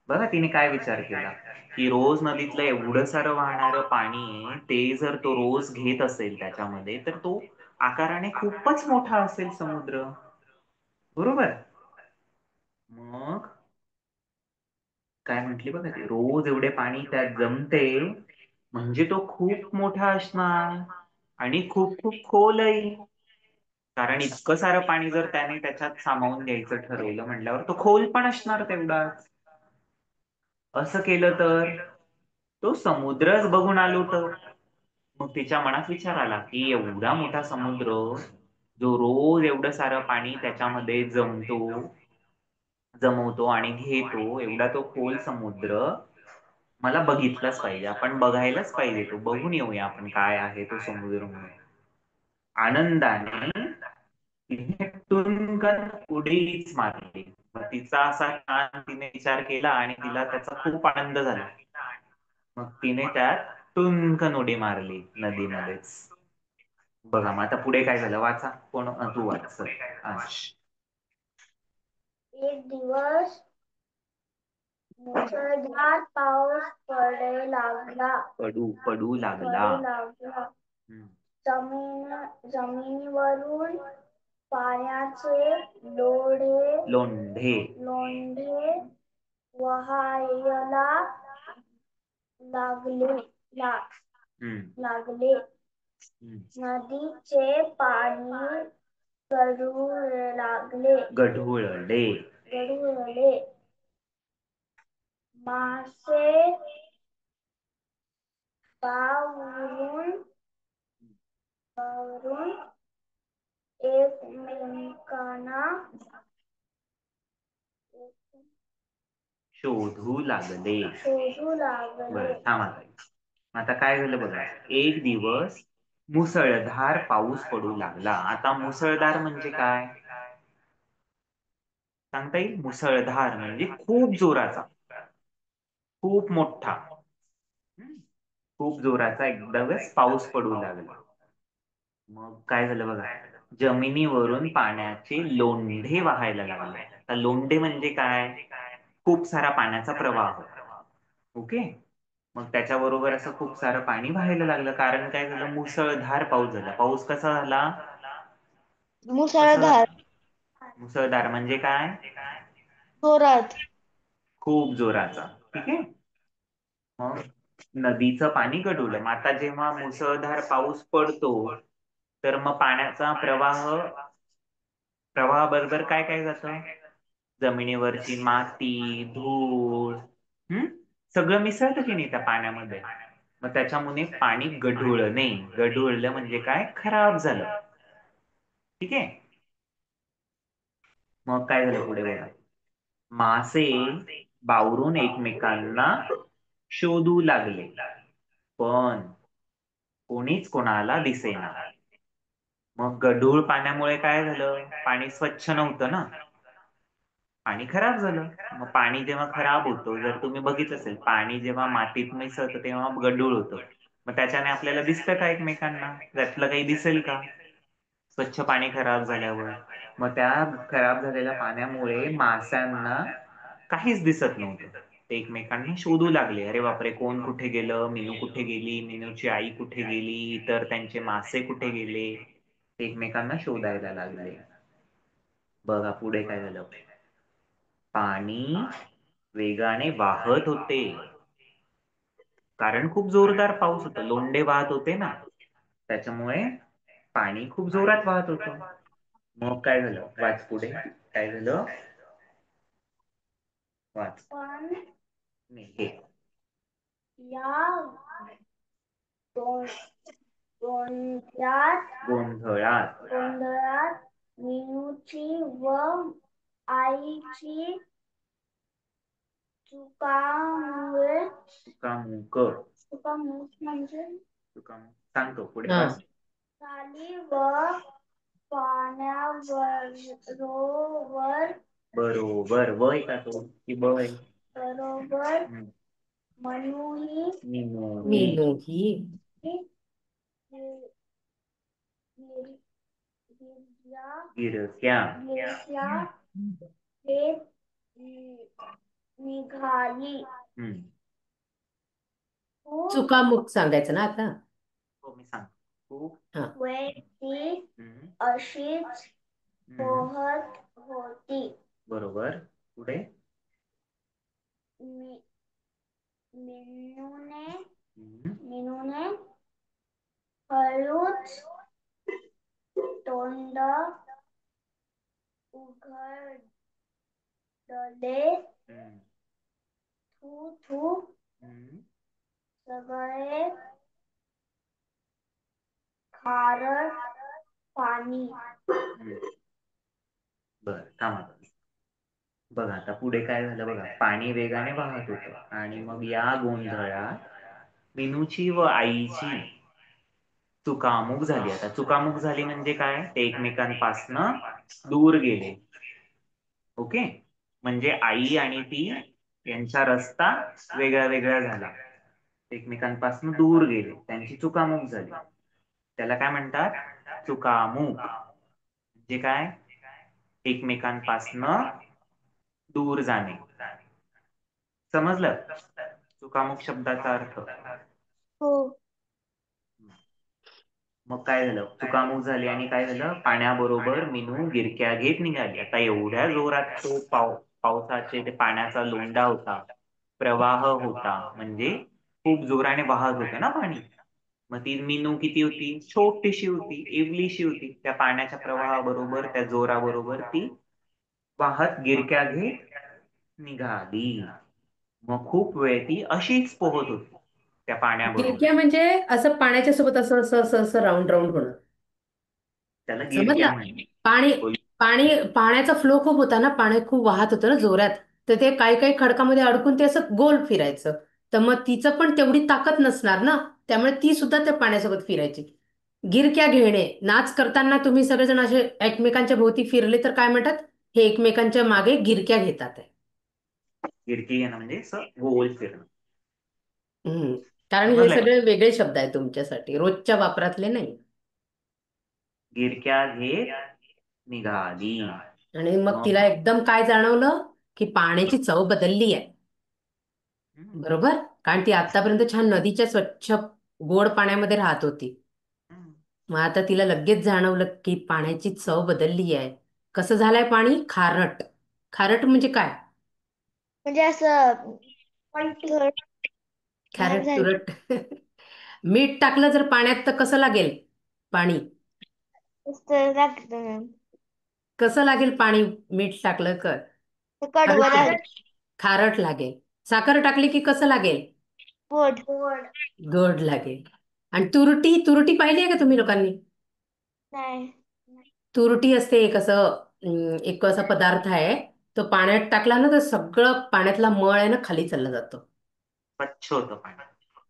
बघा तिने काय विचार केला, की रोज नदीतलं एवढं सारं वाहणारं पाणी ते जर तो रोज घेत असेल त्याच्यामध्ये, तर तो आकाराने खूपच मोठा असेल समुद्र, बरोबर? मग काय म्हंटली बघा ती, रोज एवढे पाणी त्यात जमते म्हणजे तो खूप मोठा असणार आणि खूप खूप खोलही. कारण इतकं सारं पाणी जर त्याने त्याच्यात सामावून घ्यायचं ठरवलं म्हटल्यावर तो खोल पण असणार तेवढाच. असं केलं तर तो समुद्रच बघून आलो तर. मग तिच्या मनात विचार आला की एवढा मोठा समुद्र जो रोज एवढं सारं पाणी त्याच्यामध्ये जमवतो आणि घेतो, एवढा तो खोल समुद्र मला बघितलाच पाहिजे, आपण बघायलाच पाहिजे, तो बघून येऊया आपण काय आहे तो समुद्र म्हणून. आनंदाने तिने टुनकन उडीच मारली. मग तिचा असा छान तिने विचार केला आणि तिला त्याचा खूप आनंद झाला. मग तिने त्यात टुनकन उडी मारली नदीमध्येच. बघा मग आता पुढे काय झालं, वाचा. तू वाच अंश. एक दिवस मुसळधार पाऊस पडू लागला. जमिनीवरून पाण्याचे लोंढे वाहायला लागले. नदीचे पाणी गढूळले. मासे वावरून एकमेकांना शोधू लागले. बरं थांब आता काय झालं बघा. एक दिवस मुसळधार पाऊस पडू लागला. आता मुसळधार म्हणजे काय सांगता येईल? मुसळधार म्हणजे खूप जोराचा, खूप मोठा, खूप जोराचा एकदमच पाऊस पडू लागला. मग काय झालं बघा, जमिनीवरून पाण्याचे लोंढे वाहायला लागले. आता लोंढे म्हणजे काय, खूप सारा पाण्याचा प्रवाह. ओके. मग त्याच्याबरोबर असं खूप सारं पाणी व्हायला लागलं. कारण काय झालं, मुसळधार पाऊस झाला. पाऊस कसा झाला? मुसळधार म्हणजे काय, जोरात. खूप जोराचा. ठीक आहे. मग नदीचं पाणी गढूळलं. मग आता जेव्हा मुसळधार पाऊस पडतो तर मग पाण्याचा प्रवाहाबरोबर काय काय जातं, जमिनीवरची माती, धूळ, सगळं मिसळतं की नाही त्या पाण्यामध्ये. मग त्याच्यामुळे पाणी गढूळलं म्हणजे काय, खराब झालं. ठीक आहे. मग काय झालं पुढे बघा, मासे बावरून एकमेकांना शोधू लागले पण कोणीच कोणाला दिसेना. मग गढूळ पाण्यामुळे काय झालं, पाणी स्वच्छ नव्हतं ना, पाणी खराब झालं. मग पाणी जेव्हा खराब होतं, जर तुम्ही बघितलं असेल, पाणी जेव्हा मातीत मिसळतं तेव्हा गढूळ होतं. मग त्याच्याने आपल्याला दिसतं का एकमेकांना, त्यातलं काही दिसेल का स्वच्छ पाणी खराब झाल्यावर? मग त्या खराब झालेल्या पाण्यामुळे माशांना काहीच दिसत नव्हतं. ते एकमेकांना शोधू लागले. अरे बापरे, कोण कुठे गेलं, मीनू कुठे गेली, मीनूची आई कुठे गेली, इतर त्यांचे मासे कुठे गेले, ते एकमेकांना शोधायला लागले. बघा पुढे काय झालं, पाणी वेगाने वाहत होते. कारण खूप जोरदार पाऊस होता, लोंढे वाहत होते ना, त्याच्यामुळे पाणी खूप जोरात वाहत होतं. मग काय झालं, वाच पुढे काय झालं, वाच. पण नाही, हे या गोंधळात मीनूची व आईची चुकामुळे चुकामुक म्हणजे सांगतो पुढे हा वाच. झाली व पाण्याबरोबर बरोबर वय का तो की बय बरोबर मनूही मीनू ही गिरक्या हे निघाली. चुकामुक सांगायचं ना आता. हो मी सांगतो. हा ती अशीच पोहत होती. बरोबर पुढे मीनूने हळूच तोंड उघडले. थू थू सगळे खारट पाणी. बर थांबा. बघा आता पुढे काय झालं बघा. पाणी वेगाने वाहत होतं आणि मग या गोंधळात मीनूची व आईची चुकामुक झाली. आता चुकामुक झाली म्हणजे काय, ते एकमेकांपासनं दूर गेले. ओके, म्हणजे आई आणि ती यांचा रस्ता वेगळा वेगळा झाला, एकमेकांपासून दूर गेले, त्यांची चुकामुक झाली. त्याला काय म्हणतात, चुकामुक. म्हणजे काय, एकमेकांपासनं दूर जाणे. समजलं चुकामुक शब्दाचा अर्थ? हो. मग काय झालं, चुकामुक झाली आणि काय झालं, पाण्याबरोबर मीनू गिरक्या घेत निघाली. आता एवढ्या जोरात तो पावसाचे ते पाण्याचा लोंढा होता, प्रवाह होता, म्हणजे खूप जोराने वाहत होते ना पाणी. मग ती मीनू किती होती, छोटीशी होती, इवलीशी होती. त्या पाण्याच्या प्रवाहाबरोबर, त्या जोराबरोबर ती वाहत गिरक्या घेत निघाली. मग खूप वेळ ती अशीच पोहत होती त्या पाण्याबरोबर. गिरक्या म्हणजे असं पाण्याच्या सोबत असं असं असं असं राऊंड राऊंड होणं. त्याला गिरक्या समजलं. म्हणजे पाणी पाणी पाण्याचा फ्लो खूप होता ना, पाणी खूप वाहत होतं ना जोरात, तर ते काही काही खडकामध्ये अडकून ते असं गोल फिरायचं. तर मग तिचं पण तेवढी ताकद नसणार ना, त्यामुळे ती सुद्धा त्या पाण्यासोबत फिरायची. गिरक्या घेणे, नाच करताना तुम्ही सगळेजण असे एकमेकांच्या भोवती फिरले तर काय म्हणतात, हे एकमेकांच्या मागे गिरक्या घेतात आहे. गिरकी घेणं म्हणजे असं गोल फिरणं. हम्म. कारण हे समजलं का? सगळे वेगळे शब्द आहेत तुमच्यासाठी, रोजच्या वापरातले नाही. गिरक्या घेत निघाली. आणि मग तिला एकदम काय जाणवलं, की पाण्याची चव बदलली आहे. बरोबर, कारण ती आतापर्यंत छान नदीच्या स्वच्छ गोड पाण्यामध्ये राहत होती. मग आता तिला लगेच जाणवलं की पाण्याची चव बदलली आहे. कसं झालंय पाणी, खारट. खारट म्हणजे काय, म्हणजे असं खारट तुरट. मीठ टाकलं जर पाण्यात तर कसं लागेल पाणी, लागतं. कसं लागेल पाणी, मीठ टाकलं तर कडवं खारट लागेल. लागतं. खारट लागेल. साखर टाकली की कसं लागेल, गोड. गोड लागेल. आणि तुरटी, तुरटी पाहिली आहे का तुम्ही लोकांनी? नाही. तुरटी असते एक असं एक असा पदार्थ आहे, तो पाण्यात टाकला ना तर सगळं पाण्यातला मळ आहे ना खाली चालला जातो. स्वच्छ होतं पाणी.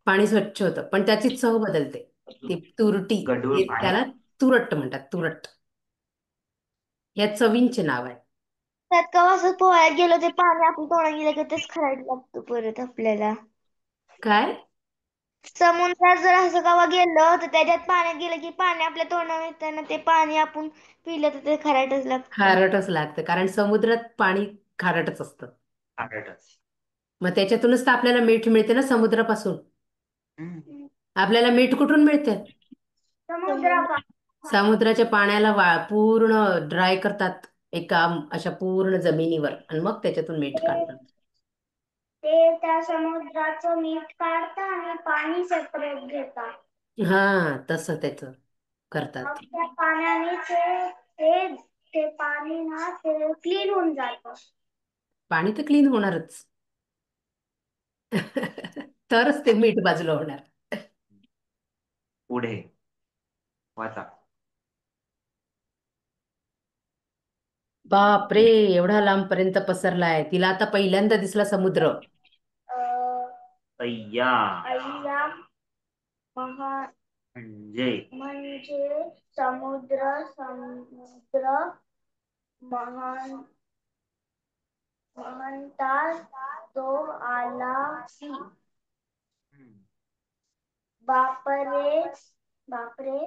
पाणी स्वच्छ होतं, पण त्याची चव बदलते. ती तुरटी, गढूळ पाणी. त्याला तुरट म्हणतात, तुरट. या चवींचे नाव आहे. त्यात का असं पोहायला गेलो ते पाणी आपण तोंडात गेलं की तेच खायला लागतं परत आपल्याला. काय, समुद्रात जर असं कवा गेलं तर त्याच्यात पाण्यात गेलं की पाणी आपल्या तोंडावर येतं ना, ते पाणी आपण पिलं तर ते खारटच लागतं. खारटच लागतं, कारण समुद्रात पाणी खारटच असतं. खारटच. मग त्याच्यातूनच तर आपल्याला मीठ मिळते ना, समुद्रापासून. आपल्याला मीठ कुठून मिळते, समुद्राच्या पाण्याला पूर्ण ड्राय करतात एका अशा पूर्ण जमिनीवर, आणि मग त्याच्यातून मीठ काढतात. ते त्या समुद्राचं मीठ काढतात आणि पाणी सेपरेट घेतात. हा, तसं त्याच करतात. मग त्या पाण्याने ते ते पाणी ना ते क्लीन होऊन जातं. पाणी तर क्लीन होणारच. तरच ते मीठ बाजूला होणार. पुढे वाचा. बापरे, एवढा लांब पर्यंत पसरलाय. तिला आता पहिल्यांदा दिसला समुद्र. अय्या अय्या म्हणजे म्हणजे समुद्र. समुद्र म्हणतात तो आला की. बापरे, बापरे,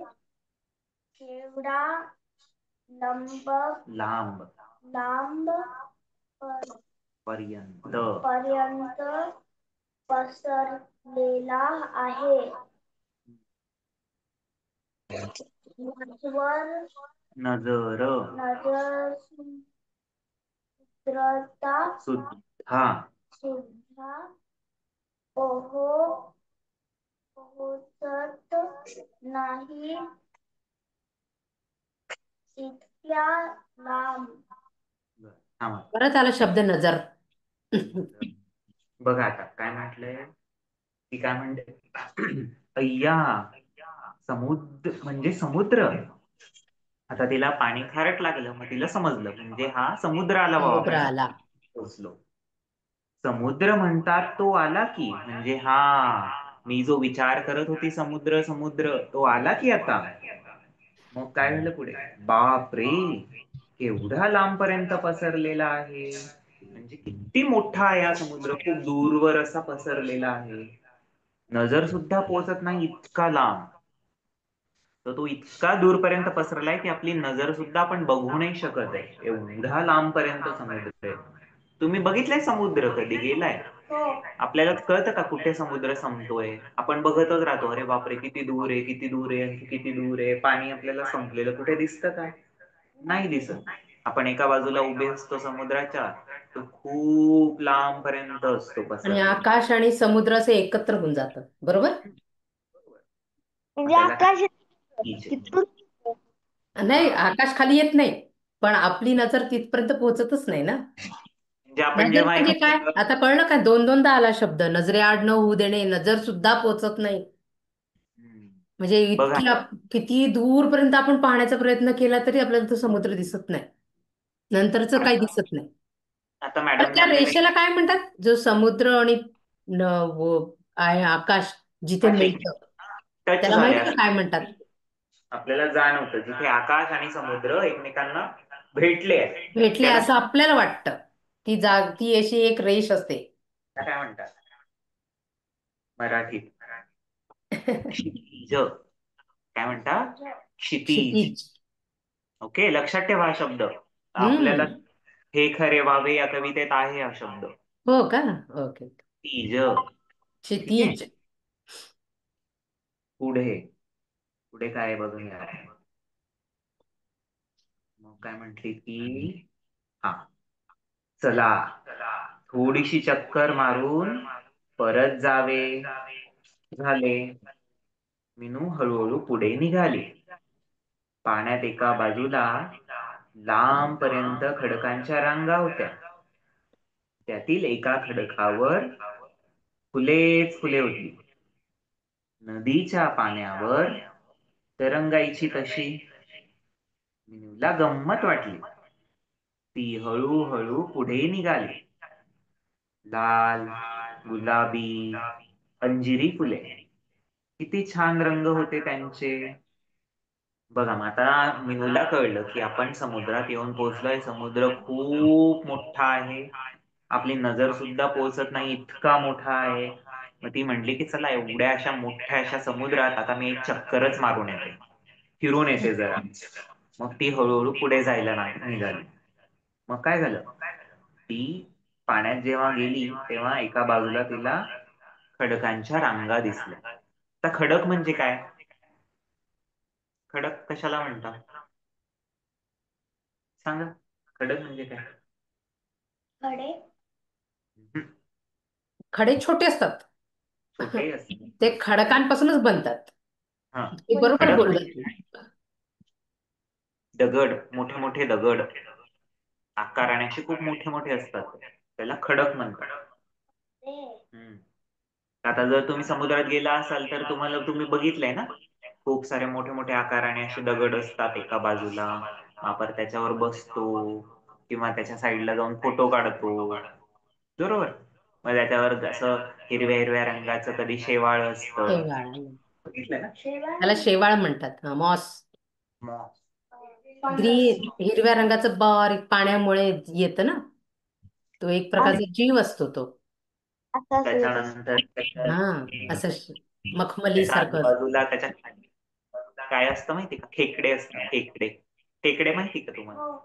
केवढा लांब लांब लांब पर्यंत पर्यंत पसरलेला आहे. वर नजर नजर सुद्धा सुद्धा सुद्धा पोहो पोहोचत नाही इतक्या लांब. थांबा. परत आला शब्द नजर. बघा आता काय म्हटलंय. ती काय म्हणते. अय्या समुद्र म्हणजे समुद्र. आता तिला पाणी खारट लागलं, मग तिला समजलं म्हणजे हा समुद्र आला बाबा समुद्र पाण्यात. आला. पोचलो. समुद्र म्हणतात तो आला की, म्हणजे हा मी जो विचार करत होती समुद्र समुद्र तो आला की आता. मग काय झालं पुढे. बाप रे, केवढा लांब पर्यंत पसरलेला आहे. म्हणजे किती मोठा आहे हा समुद्र. खूप दूरवर असा पसरलेला आहे. नजर सुद्धा पोहोचत नाही इतका लांब. तर तो इतका दूरपर्यंत पसरलाय की आपली नजर सुद्धा आपण बघू नाही शकत आहे. एवढा लांब पर्यंत समुद्र आहे. तुम्ही बघितलंय समुद्र, कधी गेलाय? आपल्याला कळतं का कुठे समुद्र संपतोय? आपण बघतच राहतो, अरे बापरे किती दूर आहे, किती दूर आहे, किती दूर आहे. पाणी आपल्याला संपलेलं कुठे दिसतं का? नाही दिसत. आपण एका बाजूला उभे असतो समुद्राच्या, तो खूप लांब पर्यंत असतो आणि पसरलेला. आकाश आणि समुद्र असे एकत्र होऊन जातं, बरोबर? म्हणजे त्याला आकाश काय तिथून. नाही, आकाश खाली येत नाही, पण आपली नजर तिथपर्यंत पोहोचतच नाही ना. म्हणजे आपण नजर जेव्हा म्हणजे काय, एखादं आता कळलं का? दोन दोनदा आला शब्द. नजरे आड न होऊ देणे, नजर सुद्धा पोहोचत नाही. म्हणजे बघा इतकी किती दूरपर्यंत आपण पाहण्याचा प्रयत्न केला तरी आपल्याला तो समुद्र दिसत नाही. नंतरच काही आता दिसत नाही. आता तर मॅडमने त्या आपल्याला रेषेला काय म्हणतात, जो समुद्र आणि आहे आकाश जिथे अशी मिळतं, टच त्याला झाले माहिती का असं काय म्हणतात? आपल्याला जाणवतं, जिथे आकाश आणि समुद्र एकमेकांना भेटले आहेत भेटले त्याला असं आपल्याला वाटतं. ती अशी एक रेष असते. काय म्हणतात मराठीत? क्षितिज. काय म्हणतात? क्षितिज. क्षितिज. ओके, लक्षात ठेवा हा शब्द. आपल्याला हम्म. हे खरे व्हावे या कवितेत आहे हा शब्द. हो का? ओके. तीज. ठीक आहे. क्षितिज. पुढे पुढे काय बघूया. मग काय म्हंटली ती. हा, चला थोडीशी चक्कर मारून परत जावे. झाले. मीनू हळूहळू पुढे निघाली. पाण्यात एका बाजूला लांब पर्यंत खडकांच्या रांगा होत्या. त्यातील एका खडकावर फुलेच फुले होती. नदीच्या पाण्यावर तरंगायची तशी. मीनूला गंमत वाटली. ती हळूहळू पुढे निघाली. लाल, गुलाबी, अंजिरी फुले, किती छान रंग होते त्यांचे. बघा, मग आता मीनूला कळलं की आपण समुद्रात येऊन पोहोचलोय. समुद्र खूप मोठा आहे. आपली नजर सुद्धा पोहोचत नाही इतका मोठा आहे. मग ती म्हणली की चला एवढ्या अशा मोठ्या अशा समुद्रात आता मी एक चक्करच मारून येते, फिरून येते जरा. मग ती हळूहळू पुढे जायला निघाली. मग काय झालं, ती पाण्यात जेव्हा गेली तेव्हा एका बाजूला तिला खडकांच्या रांगा दिसल्या. आता खडक म्हणजे काय? खडक कशाला म्हणतात सांगा? खडक म्हणजे काय? खडे. हम्म, खडे छोटे असतात. छोटे असते. ते खडकांपासूनच बनतात. हा, ते बरोबर खडक बोललात म्हणजे तू. दगड, मोठे मोठे दगड आकाराने असे खूप मोठे मोठे असतात, त्याला खडक म्हणतात. आता जर तुम्ही समुद्रात गेला असाल तर तुम्ही बघितलंय ना, खूप सारे मोठे मोठे आकाराने असे दगड असतात एका बाजूला. आपण त्याच्यावर बसतो किंवा त्याच्या साईडला जाऊन फोटो काढतो, बरोबर. मग त्याच्यावर असं हिरव्या हिरव्या रंगाचं कधी शेवाळ असतं, शेवाळ. बघितलंय ना? त्याला शेवाळ म्हणतात, मॉस. मग ग्रीन हिरव्या रंगाचं बारीक पाण्यामुळे येतं ना, तो एक प्रकारचा जीव असतो तो. असं असेल तसं. त्याच्यानंतर हा, असं मखमली त्याच्या सारखं असतं. आजूबाजूला त्याच्या खाली काय असतं माहिती का? खेकडे असतात, खेकडे. खेकडे माहिती का तुम्हाला?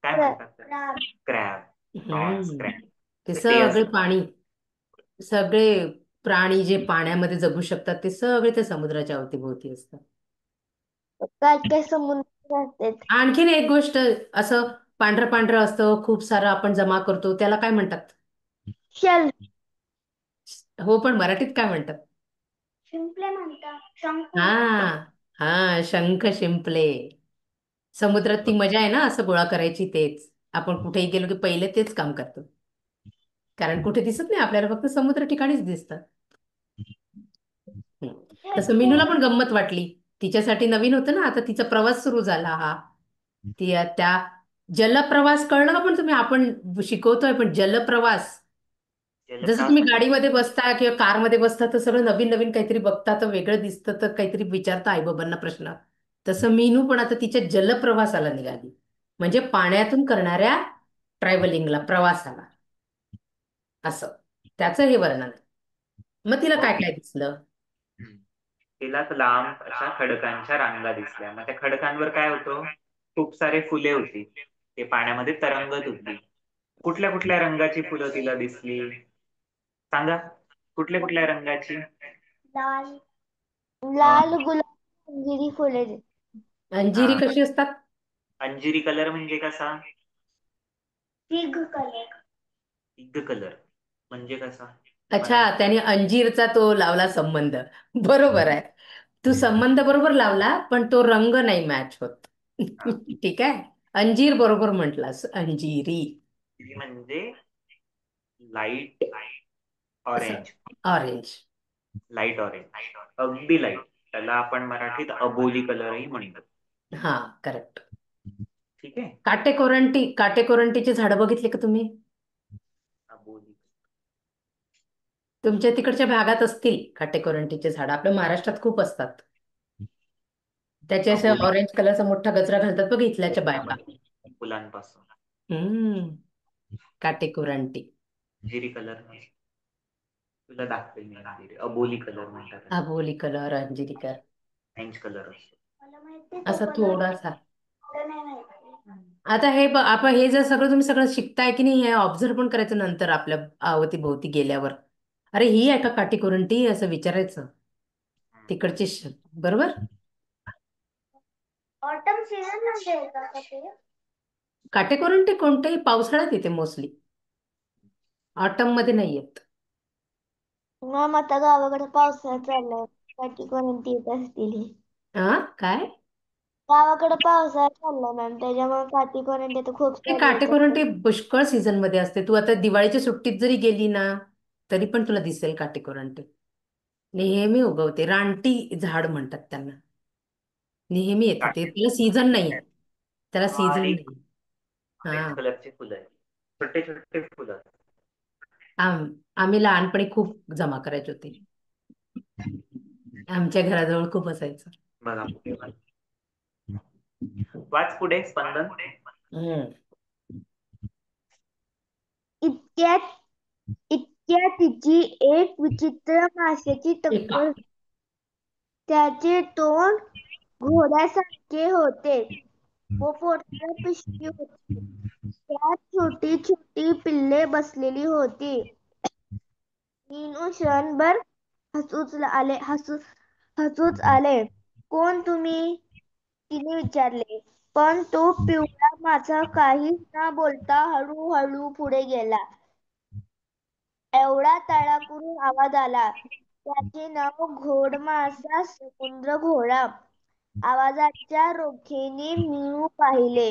काय म्हणतात त्याला? क्रॅब. प्रॉन्स, हम्म क्रॅब. ते तर ते सगळे असतं. पाणी, सगळे प्राणी जे पाण्यामध्ये जगू शकतात ते सगळे त्या समुद्राच्या अवतीभोवती असतात. काय काय समुद्र असतात. आणखीन एक गोष्ट, असं पांढरं पांढरं असतं खूप सारं आपण जमा करतो, त्याला काय म्हणतात? शेल. हो, पण मराठीत काय म्हणतात? शिंपले म्हणतात. शंख हा, म्हणतात. हा, शंख शिंपले. समुद्रात ती मजा आहे ना असं गोळा करायची, तेच आपण कुठेही गेलो की पहिले तेच काम करतो, कारण कुठे दिसत नाही आपल्याला, फक्त समुद्र ठिकाणीच दिसतात. हम्म. तसं मीनूला पण गंमत वाटली, तिच्यासाठी नवीन होतं ना, आता तिचा प्रवास सुरू झाला हा. ती त्या जलप्रवास कळलं का? पण तुम्ही, आपण शिकवतोय पण जलप्रवास, जसं जलप्रवास तुम्ही म्हणजे गाडीमध्ये बसता किंवा कारमध्ये बसता तर सगळं नवीन नवीन काहीतरी बघता, तर वेगळं दिसतं, तर काहीतरी विचारता आईबाबांना प्रश्न. तसं मीनू पण आता तिच्या जलप्रवासाला निघाली, म्हणजे पाण्यातून करणाऱ्या ट्रॅव्हलिंगला, प्रवासाला, असं त्याचं हे वर्णन आहे. मग तिला काय मग काय दिसलं? तिला लांब अशा खडकांच्या रांगा दिसल्या. मग त्या खडकांवर काय होतं? खूप सारे फुले होती, ते पाण्यामध्ये तरंगत होती. कुठल्या कुठल्या रंगाची फुलं तिला दिसली सांगा? कुठल्या कुठल्या रंगाची? लाल, अं, लाल गुलाबी अंजिरी फुले. अंजिरी हा, कशी असतात? अंजिरी कलर म्हणजे कसा? Fig colour. पिंक कलर म्हणजे कसा? अच्छा, मला त्याने अंजीरचा तो लावला संबंध. बरोबर आहे, तू संबंध बरोबर लावला, पण तो रंग नाही मॅच होत. हा, ठीक आहे, अंजीर बरोबर म्हटलास, अंजिरी. ती म्हणजे लाईट असं ऑरेंज. ऑरेंज. लाईट ऑरेंज, अगदी लाईट. त्याला आपण मराठीत अबोली कलरही म्हणतो. हा, करेक्ट. ठीक आहे. काटेकोरंटीची झाडं बघितली का तुम्ही? अबोली. तुमच्या तिकडच्या भागात असतील काटेकोरंटीचे झाडं, आपल्या महाराष्ट्रात खूप असतात. त्याच्या असं अबोली ऑरेंज कलरचा मोठा गजरा घालतात बघ इथल्याच्या बायका. फुलांपासून. हम्म काटेकोरंटी. अंजिरी कलर तुला दाखवेल मी. अंजिरी अबोली कलर म्हणतात त्याला. अबोली कलर, अंजिरी कलर, ऑरेंज कलर असतो. मला माहिती तो असा कलर थोडासा. नाही माहिती. आता हे आपण हे जर सगळं तुम्ही सगळं शिकताय की नाही, हे ऑब्झर्व पण करायचं नंतर आपल्या अवतीभोवती गेल्यावर. अरे ही आहे का काटेकोरंटी, असं विचारायचं तिकडची बरोबर. ऑटम सीझन मध्ये येतात का ते? काटेकोरंटी कोणत्याही पावसाळ्यात येते मोस्टली, ऑटम मध्ये नाही येत. मग आता गावाकडे पावसाळा चाललाय, काटेकोरंटी येत असतील. हा, काय? गावाकडे पावसाळा चाललाय मॅम, त्याच्यामुळे काटेकोरंटी तर खूप ते सारी येत असतील. काटेकोरंटी पुष्कळ सीझन मध्ये असते, तू आता दिवाळीच्या सुट्टीत जरी गेली ना तरी पण तुला दिसेल काटेकोरंटी. नेहमी उगवते, रानटी झाड म्हणतात त्यांना, नेहमी येतं ते, त्याला सीझन नाही, त्याला सीझन बारीक नाही. ऑरेंज हा, कलरचे फुलं आहेत. छोटे छोटे फुलं. आम्ही लहानपणी खूप जमा करायचे होते, आमच्या घराजवळ खूप असायचं. बघा पुढे वाच पुढे. स्पंदन. हम्म इतक्यात इतक्यात तिची एक विचित्र माशाची एका टक्कर. त्याचे तोंड घोड्यासारखे होते व पोटाला पिशवी होती. त्यात छोटी छोटी पिल्ले बसलेली होती. मीनू क्षणभर हसूच आले. कोण तुम्ही? तिने विचारले. पण तो पिवळा मासा काहीच न बोलता हळूहळू पुढे गेला. एवढा तळाकडून आवाज आला. त्याचे नाव घोडमासा समुद्र घोडा. आवाजाच्या रोखेने मीनू पाहिले.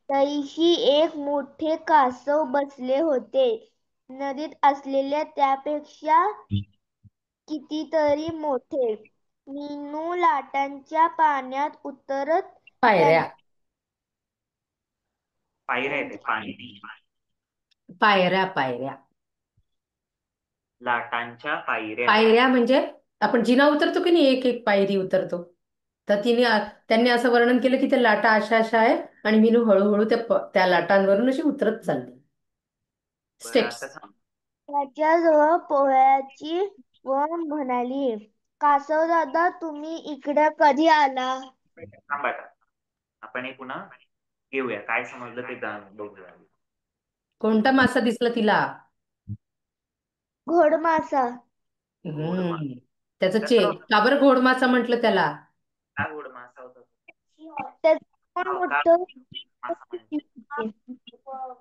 तैशी एक मोठे कासव बसले होते. नदीत असलेल्या त्यापेक्षा कितीतरी मोठे. मीनू लाटांच्या पाण्यात उतरत पायऱ्या. पायऱ्या येते पाणी. पायऱ्या पायऱ्या. लाटांच्या पायऱ्या. पायऱ्या म्हणजे आपण जिना उतरतो की नाही, एक एक पायरी उतरतो. तर त्यांनी असं वर्णन केलं की त्या लाटा अशा अशा आहे आणि मीनू हळूहळू त्या लाटांवरून अशी उतरत चालली. बरं स्टेप्स. आता सांग. त्याच्याजवळ पोह्याची व म्हणाली, कासव दादा तुम्ही इकडे कधी आला? थांब आता. आपण हे पुन्हा घेऊया, काय समजलं ते बघूया. कोणता मासा दिसला तिला? घोड मासा. घोड मासा. हम्म. त्याचं त्याचं का बरं घोड मासा म्हटलं त्याला? काय घोड मासा होता? त्याचं पण हो का? मोठं मासा म्हणजे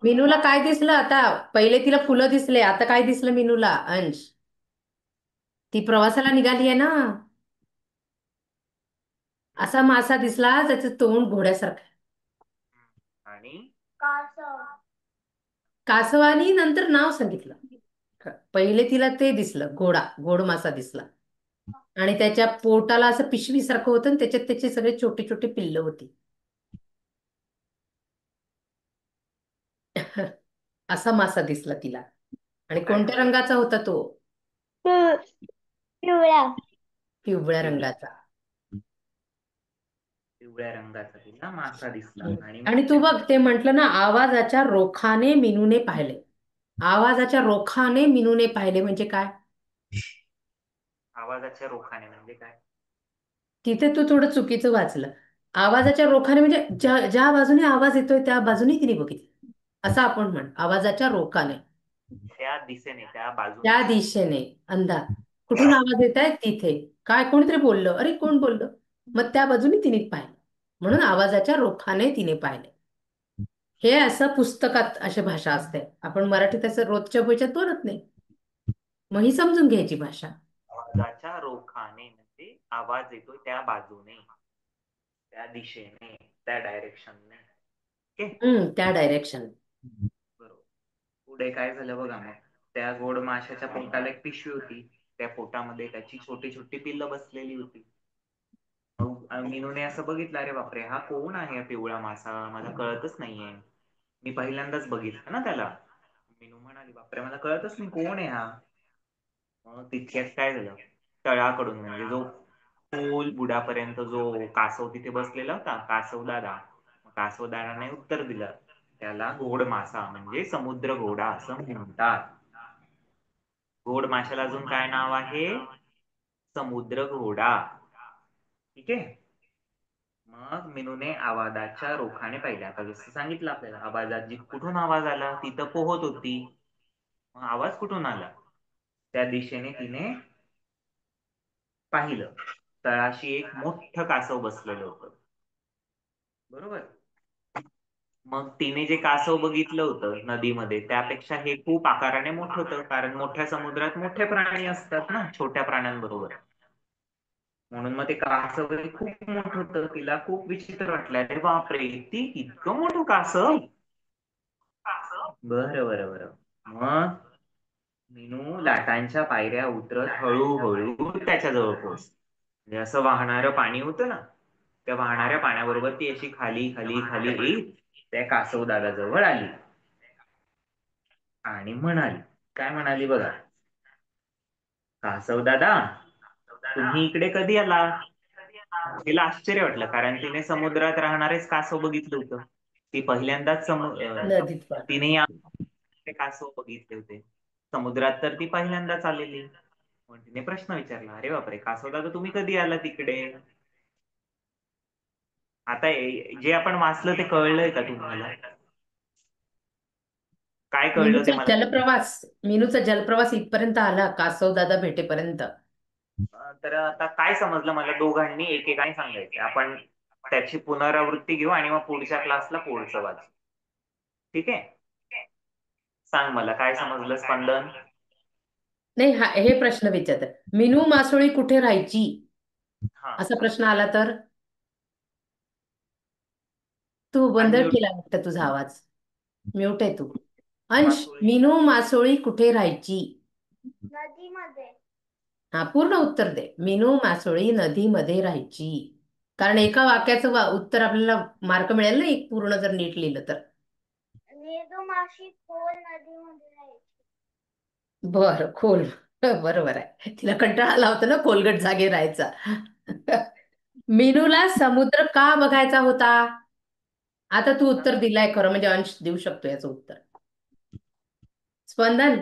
मीनूला काय दिसलं आता? पहिले तिला फुलं दिसले, आता काय दिसलं मीनूला अंश? ती प्रवासाला निघाली आहे ना. असा मासा दिसला त्याचं तोंड घोड्यासारखं आहे. आणि कासवानी नंतर नाव सांगितलं. पहिले तिला ते दिसलं, घोड मासा दिसला. आणि त्याच्या पोटाला असं पिशवीसारखं होतं आणि त्याच्यात त्याचे सगळे छोटे छोटे पिल्ल होती. असा मासा दिसला तिला. आणि काय कोणत्या दिसलं? रंगाचा होता तो? पिवळ्या. पिवळ्या रंगाचा. पिवळ्या रंगाचा तिला मासा दिसला. आणि आणि तू बघ ते म्हंटल ना, आवाजाच्या रोखाने मीनूने पाहिले. आवाजाच्या रोखाने मीनूने पाहिले म्हणजे काय? आवाजाच्या रोखाने म्हणजे काय? तिथे तू थोडं चुकीचं वाचलं. आवाजाच्या रोखाने म्हणजे ज्या ज्या बाजूने आवाज येतोय त्या बाजूने तिने बघितलं. असं आपण म्हण, आवाजाच्या रोखाने. त्या दिशेने, त्या बाजूने. त्या दिशेने. अंधार. कुठून आवाज येत आहे? तिथे. काय कोणीतरी बोललं, अरे कोण बोललं? मग त्या बाजूने तिने पाहिलं. म्हणून आवाजाच्या रोखाने तिने पाहिले. हे असं पुस्तकात अशी भाषा असते. आपण मराठीत असं रोजच्या बोलच्यात बोलत नाही. मग ही समजून घ्यायची भाषा. आवाजाच्या रोखाने म्हणजे आवाज येतोय त्या बाजूने, त्या दिशेने, त्या डायरेक्शनने. ओके. त्या डायरेक्शन. बरोबर. पुढे काय झालं बघा मग. त्या गोड माशाच्या पोटाला एक पिशवी होती. त्या पोटामध्ये त्याची छोटी छोटी पिल्लं बसलेली होती. मग मीनूने असं बघितलं, अरे बापरे, हा कोण आहे पिवळा मासा? मला कळतच नाहीये. मी पहिल्यांदाच बघितलं ना त्याला. मीनू म्हणाली, बापरे मला कळतच नाही कोण आहे हा. मग तितक्यात काय झालं, तळाकडून म्हणजे जो खोल बुडापर्यंत जो कासव तिथे बसलेला होता, कासव दादा. कासव दादाने उत्तर दिलं, त्याला घोड मासा म्हणजे समुद्र घोडा असं म्हणतात. घोड माशाला अजून काय नाव आहे? समुद्र घोडा. ठीक आहे. मग मीनूने आवाजाच्या रोखाने पाहिले. आता जसं सांगितलं आपल्याला, आवाजात कुठून आवाज आला तिथं पोहत होती. मग आवाज कुठून आला? त्या दिशेने तिने पाहिलं. तळाशी एक मोठं कासव बसलेलं होतं. बरोबर. मग तिने जे कासव बघितलं होतं नदीमध्ये, त्यापेक्षा हे खूप आकाराने मोठं होतं. कारण मोठ्या समुद्रात मोठे प्राणी असतात ना छोट्या प्राण्यांबरोबर. म्हणून मग ते कासव खूप मोठं होतं. तिला खूप विचित्र वाटलं, अरे बापरे, ती इतकं मोठं कासव. बरं बरं बरं. मग मीनू लाटांच्या पायऱ्या उतरत हळूहळू त्याच्याजवळ पोहोचली. म्हणजे असं वाहणारं पाणी होतं ना, त्या वाहणाऱ्या पाण्याबरोबर ती अशी खाली खाली खाली येईल त्या कासव दादाजवळ आली. आणि म्हणाली, काय म्हणाली बघा, कासव दादा तुम्ही इकडे कधी आला? तिला आश्चर्य वाटलं, कारण तिने समुद्रात राहणारेच कासव बघितलं होतं. ती पहिल्यांदाच नदीत पण. तिने ते कासव बघितले होते. समुद्रात तर ती पहिल्यांदाच आलेली. म्हणून तिने प्रश्न विचारला, अरे बापरे, कासव दादा तुम्ही कधी आला तिकडे? आता जे आपण वाचलं ते कळलंय का तुम्हाला? काय कळलं ते मीनूचा मला? जलप्रवास. मीनूचा जलप्रवास इथपर्यंत आला कासव दादा भेटेपर्यंत. तर आता काय समजलं मला, दोघांनी एकेकाने सांगायचं. आपण त्याची पुनरावृत्ती घेऊ आणि मग पुढच्या क्लासला पुढचं वाचू. ठीक आहे. सांग मला काय समजलं स्पंदन. नाही, हे प्रश्न विचारतात. मीनू मासोळी कुठे राहायची? हा. असा प्रश्न आला तर? तू बंद अनम्यूट. केला वाटतं तुझा आवाज. म्यूट आहे तू. अंश, मासोळी मीनू मासोळी कुठे राहायची? नदीमध्ये. हा, पूर्ण उत्तर दे. मीनू मासोळी नदीमध्ये राहायची. कारण एका वाक्याचं उत्तर आपल्याला मार्क मिळेल ना, एक पूर्ण जर नीट लिहिलं तर. मीनू माशी खोल नदीमध्ये राहायची. बर, खोल. बरोबर आहे. तिला कंटाळा आला होता ना खोलगट जागे राहायचा. मीनूला समुद्र का बघायचा होता? आता तू उत्तर दिलाय खरं, म्हणजे अंश देऊ शकतो याचं उत्तर. स्पंदन,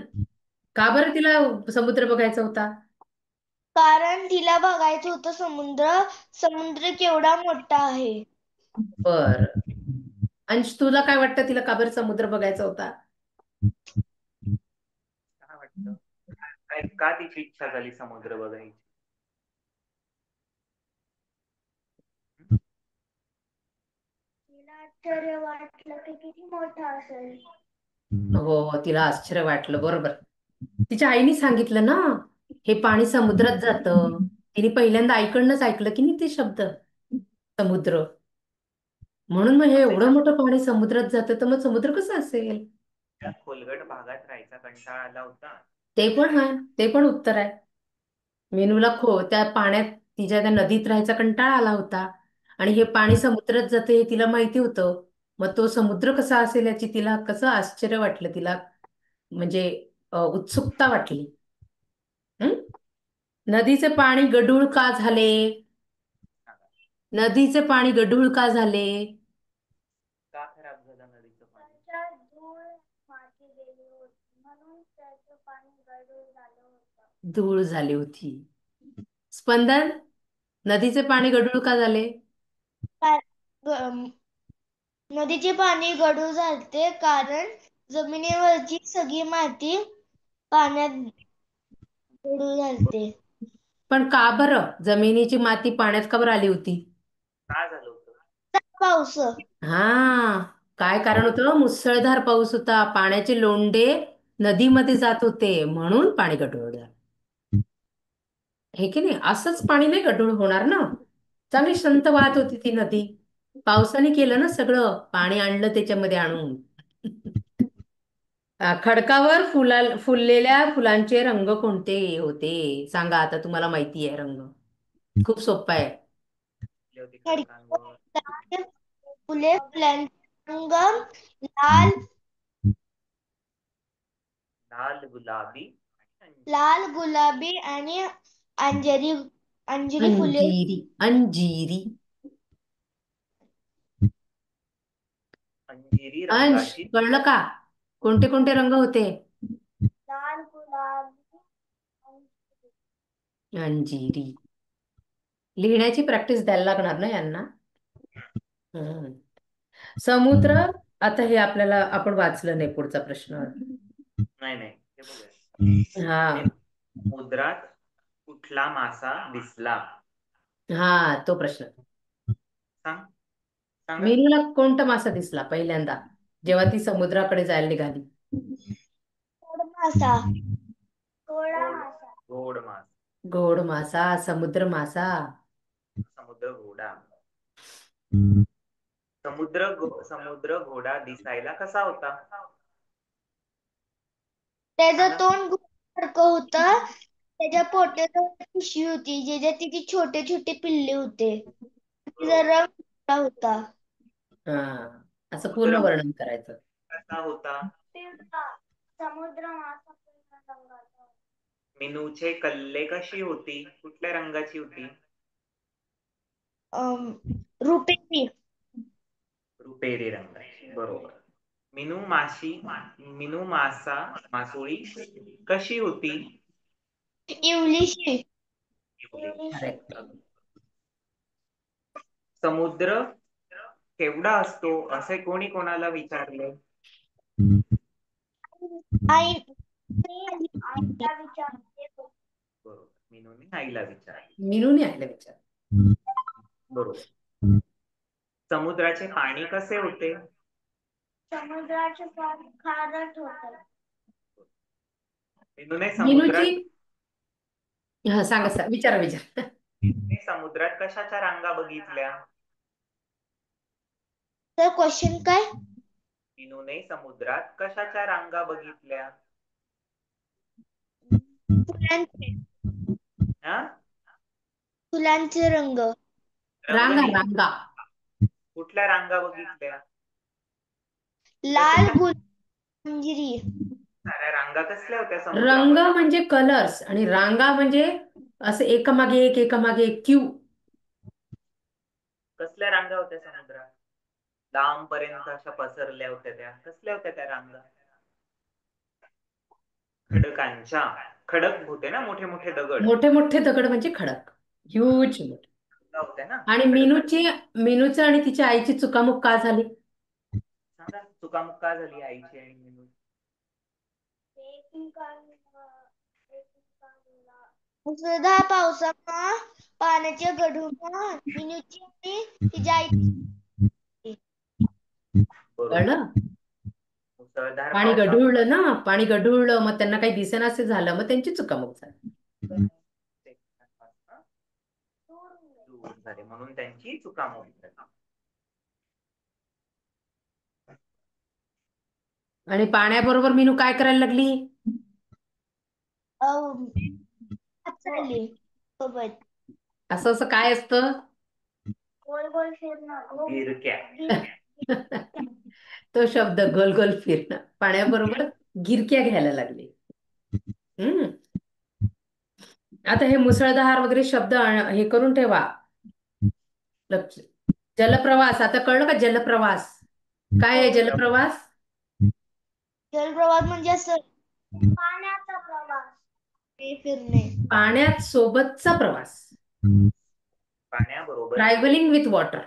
का बरं तिला समुद्र बघायचा होता? कारण तिला बघायचं होतं समुद्र. समुद्र केवढा मोठा आहे. बर. अंश, तुला काय वाटतं तिला का बरं समुद्र बघायचा होता? काय वाटतं? का तिची इच्छा झाली समुद्र बघायची? तिला आश्चर्य वाटलं की किती मोठा असेल. हो, तिला आश्चर्य वाटलं. बरोबर. तिच्या आईने सांगितलं ना, हे पाणी समुद्रात जातं. तिने पहिल्यांदा आईकडनंच ऐकलं की नाही ते शब्द, समुद्र. म्हणून मग हे असे एवढं मोठं पाणी समुद्रात जातं, तर मग समुद्र कसं असेल? त्या खोलगट भागात राहायचा कंटाळा आला होता. ते पण आहे, ते पण उत्तर आहे. मीनूला त्या पाण्यात, तिच्या त्या नदीत राहायचा कंटाळा आला होता. आणि हे पाणी समुद्रात जाते हे तिला माहिती होतं. मग तो समुद्र कसा असेल याची तिला कसं आश्चर्य वाटलं, तिला म्हणजे उत्सुकता वाटली. हं? नदीचे पाणी गढूळ का झाले? सांगा. नदीचे पाणी गढूळ का झाले? का खराब झालं नदीचं पाणी? त्याच्यात धूळ माती गेली होती म्हणून त्याचं पाणी गढूळ झालं होतं. धूळ झाली होती. स्पंदन, नदीचे पाणी गढूळ का झाले? नदीचे पाणी गढूळ झाले कारण जमिनीवरची सगळी माती पाण्यात गढूळ झालते. पण का बरं जमिनीची माती पाण्यात का बरं आली होती? काय झालं होतं? पाऊस. हा, काय कारण होतं? मुसळधार पाऊस होता, पाण्याचे लोंढे नदीमध्ये जात होते, म्हणून पाणी गढूळ झालं. हे की नाही? असंच पाणी नाही गढूळ होणार ना. चांगली संत वाहत होती ती नदी. पावसाने केलं ना सगळं, पाणी आणलं त्याच्यामध्ये आणून. खडकावर फुललेल्या फुलांचे रंग कोणते होते? सांगा, आता तुम्हाला माहिती आहे रंग. खूप सोपं आहे. होती खडकांवर. फुलांचे रंग लाल, लाल, गुलाबी लाल, गुलाबी आणि अंजेरी अंजिरी फुले. अंजिरी. अंजिरी. अंजिरी अंश, रंगाची. कळलं का? कोणते कोणते रंग होते? लाल, गुलाबी, अंजिरी. लिहिण्याची प्रॅक्टिस द्यायला लागणार ना यांना. हम्म. समुद्र. आता हे आपल्याला, आपण वाचलं नाही पुढचा प्रश्न. नाही नाही, हे बघूया. हा. समुद्रात कुठला मासा दिसला? हा, तो प्रश्न. सांग, सांगा. मीनूला कोणता मासा दिसला पहिल्यांदा जेव्हा ती समुद्राकडे जायला निघाली? गोड मासा. गोडा गोड, मासा. गोड मासा. गोड मासा, समुद्र मासा. समुद्र घोडा. समुद्र घोडा दिसायला कसा होता? त्याचं तोंड सारखं होतं. त्याच्या पोटात पिशवी होती ज्याच्यात तिचे छोटे छोटे पिल्ले होते. तिचा रंग काळा होता. हा, असं पूर्ण समुद्र वर्णन करायचं. कसा होता? समुद्र मासा पिवळ्या रंगाचा होता. मीनूचे कल्ले कशी होती? कुठल्या रंगाची होती? रुपेरी. रुपेरी रंगाची. बरोबर. मिनू मासोळी कशी होती? इवलीशी. करेक्ट. समुद्र केवढा असतो असे कोणी कोणाला विचारले? आईला विचारले. बरोबर, मीनूने आईला विचारले. मीनूने आले विचार. बरोबर. समुद्राचे पाणी कसे होते? समुद्राचे पाणी खारट होते. मीनूने मीनूची. समुद्रात हा, सांगा विचारा विचार. समुद्रात कशाच्या रांगा बघितल्या? तर क्वेश्चन काय? मीनूने समुद्रात कशाच्या रांगा बघितल्या? फुलांचे. हा फुलांचे रंग. रंग रांगा नाही. रांगा. कुठल्या रांगा बघितल्या? लाल, गुलाबी, मंजिरी. साऱ्या रांगा कसल्या होत्या रंग समुद्रामध्ये? म्हणजे कलर्स आणि रांगा म्हणजे असं एकामागे एक एकामागे एक क्यू. कसल्या रांगा होत्या समुद्रात? लांब पर्यंत अशा पसरल्या होत्या त्या. कसल्या होत्या त्या रांगा? खडकांच्या. खडक होते ना, मोठे मोठे दगड मोठे मोठे दगड म्हणजे खडक. ह्यूज. होत्या ना आणि खडकांच्या. मीनूचं आणि तिच्या आईची चुकामुक का झाली? सांगा चुकामुक का झाली आईची आणि मीनू? मुसळधार पावसामुळे पाण्याच्या गढूळमुळे मिनूची आणि तिच्या आईची. बरोबर. कळलं? मुसळधार पाणी पावसामुळे गढूळलं ना, पाणी गढूळलं, मग त्यांना काही दिसेनासे झालं, मग त्यांची चुकामुक झाली. दूर झाले म्हणून त्यांची चुकामुक झाली. आणि पाण्याबरोबर मीनू काय करायला लागली? चालली सोबत. असं असं काय असतं? गोल गोल फिरणं. गिरक्या. तो शब्द गोल गोल फिरणं. पाण्याबरोबर गिरक्या घ्यायला लागली. हम्म. आता हे मुसळधार वगैरे शब्द हे करून ठेवा. लक्ष. जलप्रवास. आता कळलं का जलप्रवास? काय आहे जलप्रवास? जलप्रवास म्हणजे असं पाण्याचा प्रवास. ते फिरणे. पाण्यात सोबतचा प्रवास. पाण्याबरोबर ट्रॅव्हलिंग विथ वॉटर.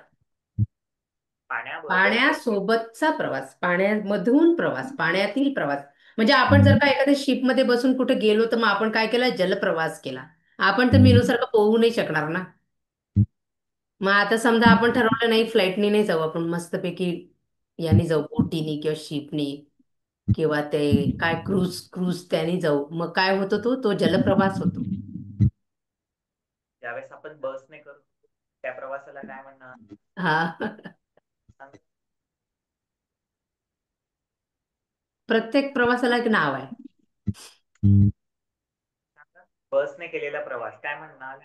पाण्याबरोबर पाण्यासोबतचा प्रवास, पाण्यामधून प्रवास, पाण्यातील प्रवास. म्हणजे आपण जर का एखाद्या शिपमध्ये बसून कुठे गेलो तर मग आपण काय केला? जलप्रवास केला. आपण तर मीनूसारखं पोहू नाही शकणार ना. मग आता समजा आपण ठरवलं नाही फ्लाईटनी नाही जाऊ, आपण मस्तपैकी याने जाऊ, बोटीनी किंवा शिपनी किंवा ते काय क्रूज क्रूज त्याने जाऊ. मग काय होतो? तो जलप्रवास होतो. ज्यावेळेस आपण बसने करतो त्या प्रवासाला काय म्हणणार? हा. सांग. प्रत्येक प्रवासाला एक नाव आहे. सांगा. बसने केलेला प्रवास काय म्हणणार?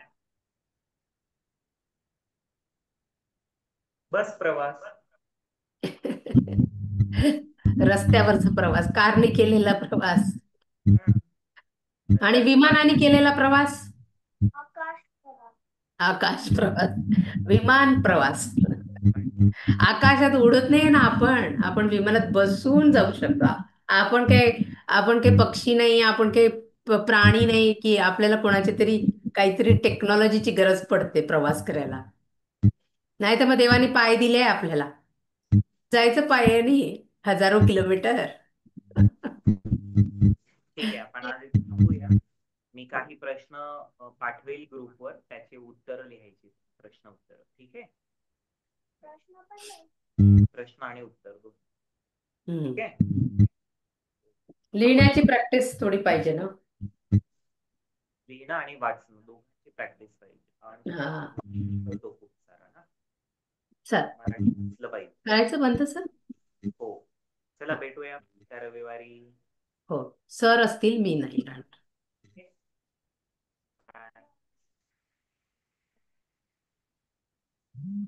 बस प्रवास. रस्त्यावरचा प्रवास, कारने केलेला प्रवास हम्म. आणि विमानाने केलेला प्रवास. आकाश प्रवास. आकाश प्रवास, विमान प्रवास. आकाशात उडत नाही ना आपण. आपण विमानात बसून जाऊ शकतो. आपण काही पक्षी नाही, आपण काही प्राणी नाही की आपल्याला कोणाच्या तरी काहीतरी टेक्नॉलॉजीची गरज पडते प्रवास करायला. नाही तर मग देवाने पाय दिले आपल्याला, जायचं पायाने हजारो किलोमीटर. ठीक आहे, आपण आज इथे थांबूया. मी काही प्रश्न पाठवेल ग्रुपवर, त्याचे उत्तर लिहायची. प्रश्न उत्तर. ठीक आहे. प्रश्न आणि उत्तर दोन. हम्म. ठीक आहे. लिहिण्याची प्रॅक्टिस थोडी पाहिजे ना. लिहिणं आणि वाचणं दोघांची प्रॅक्टिस पाहिजे. हा. आणि तो खूप सारा ना चल, मराठी वाचलं पाहिजे. करायचं बंद सर. हो. चला हा. भेटूया त्या रविवारी. हो, सर असतील, मी नाही राहणार. Okay. Bye.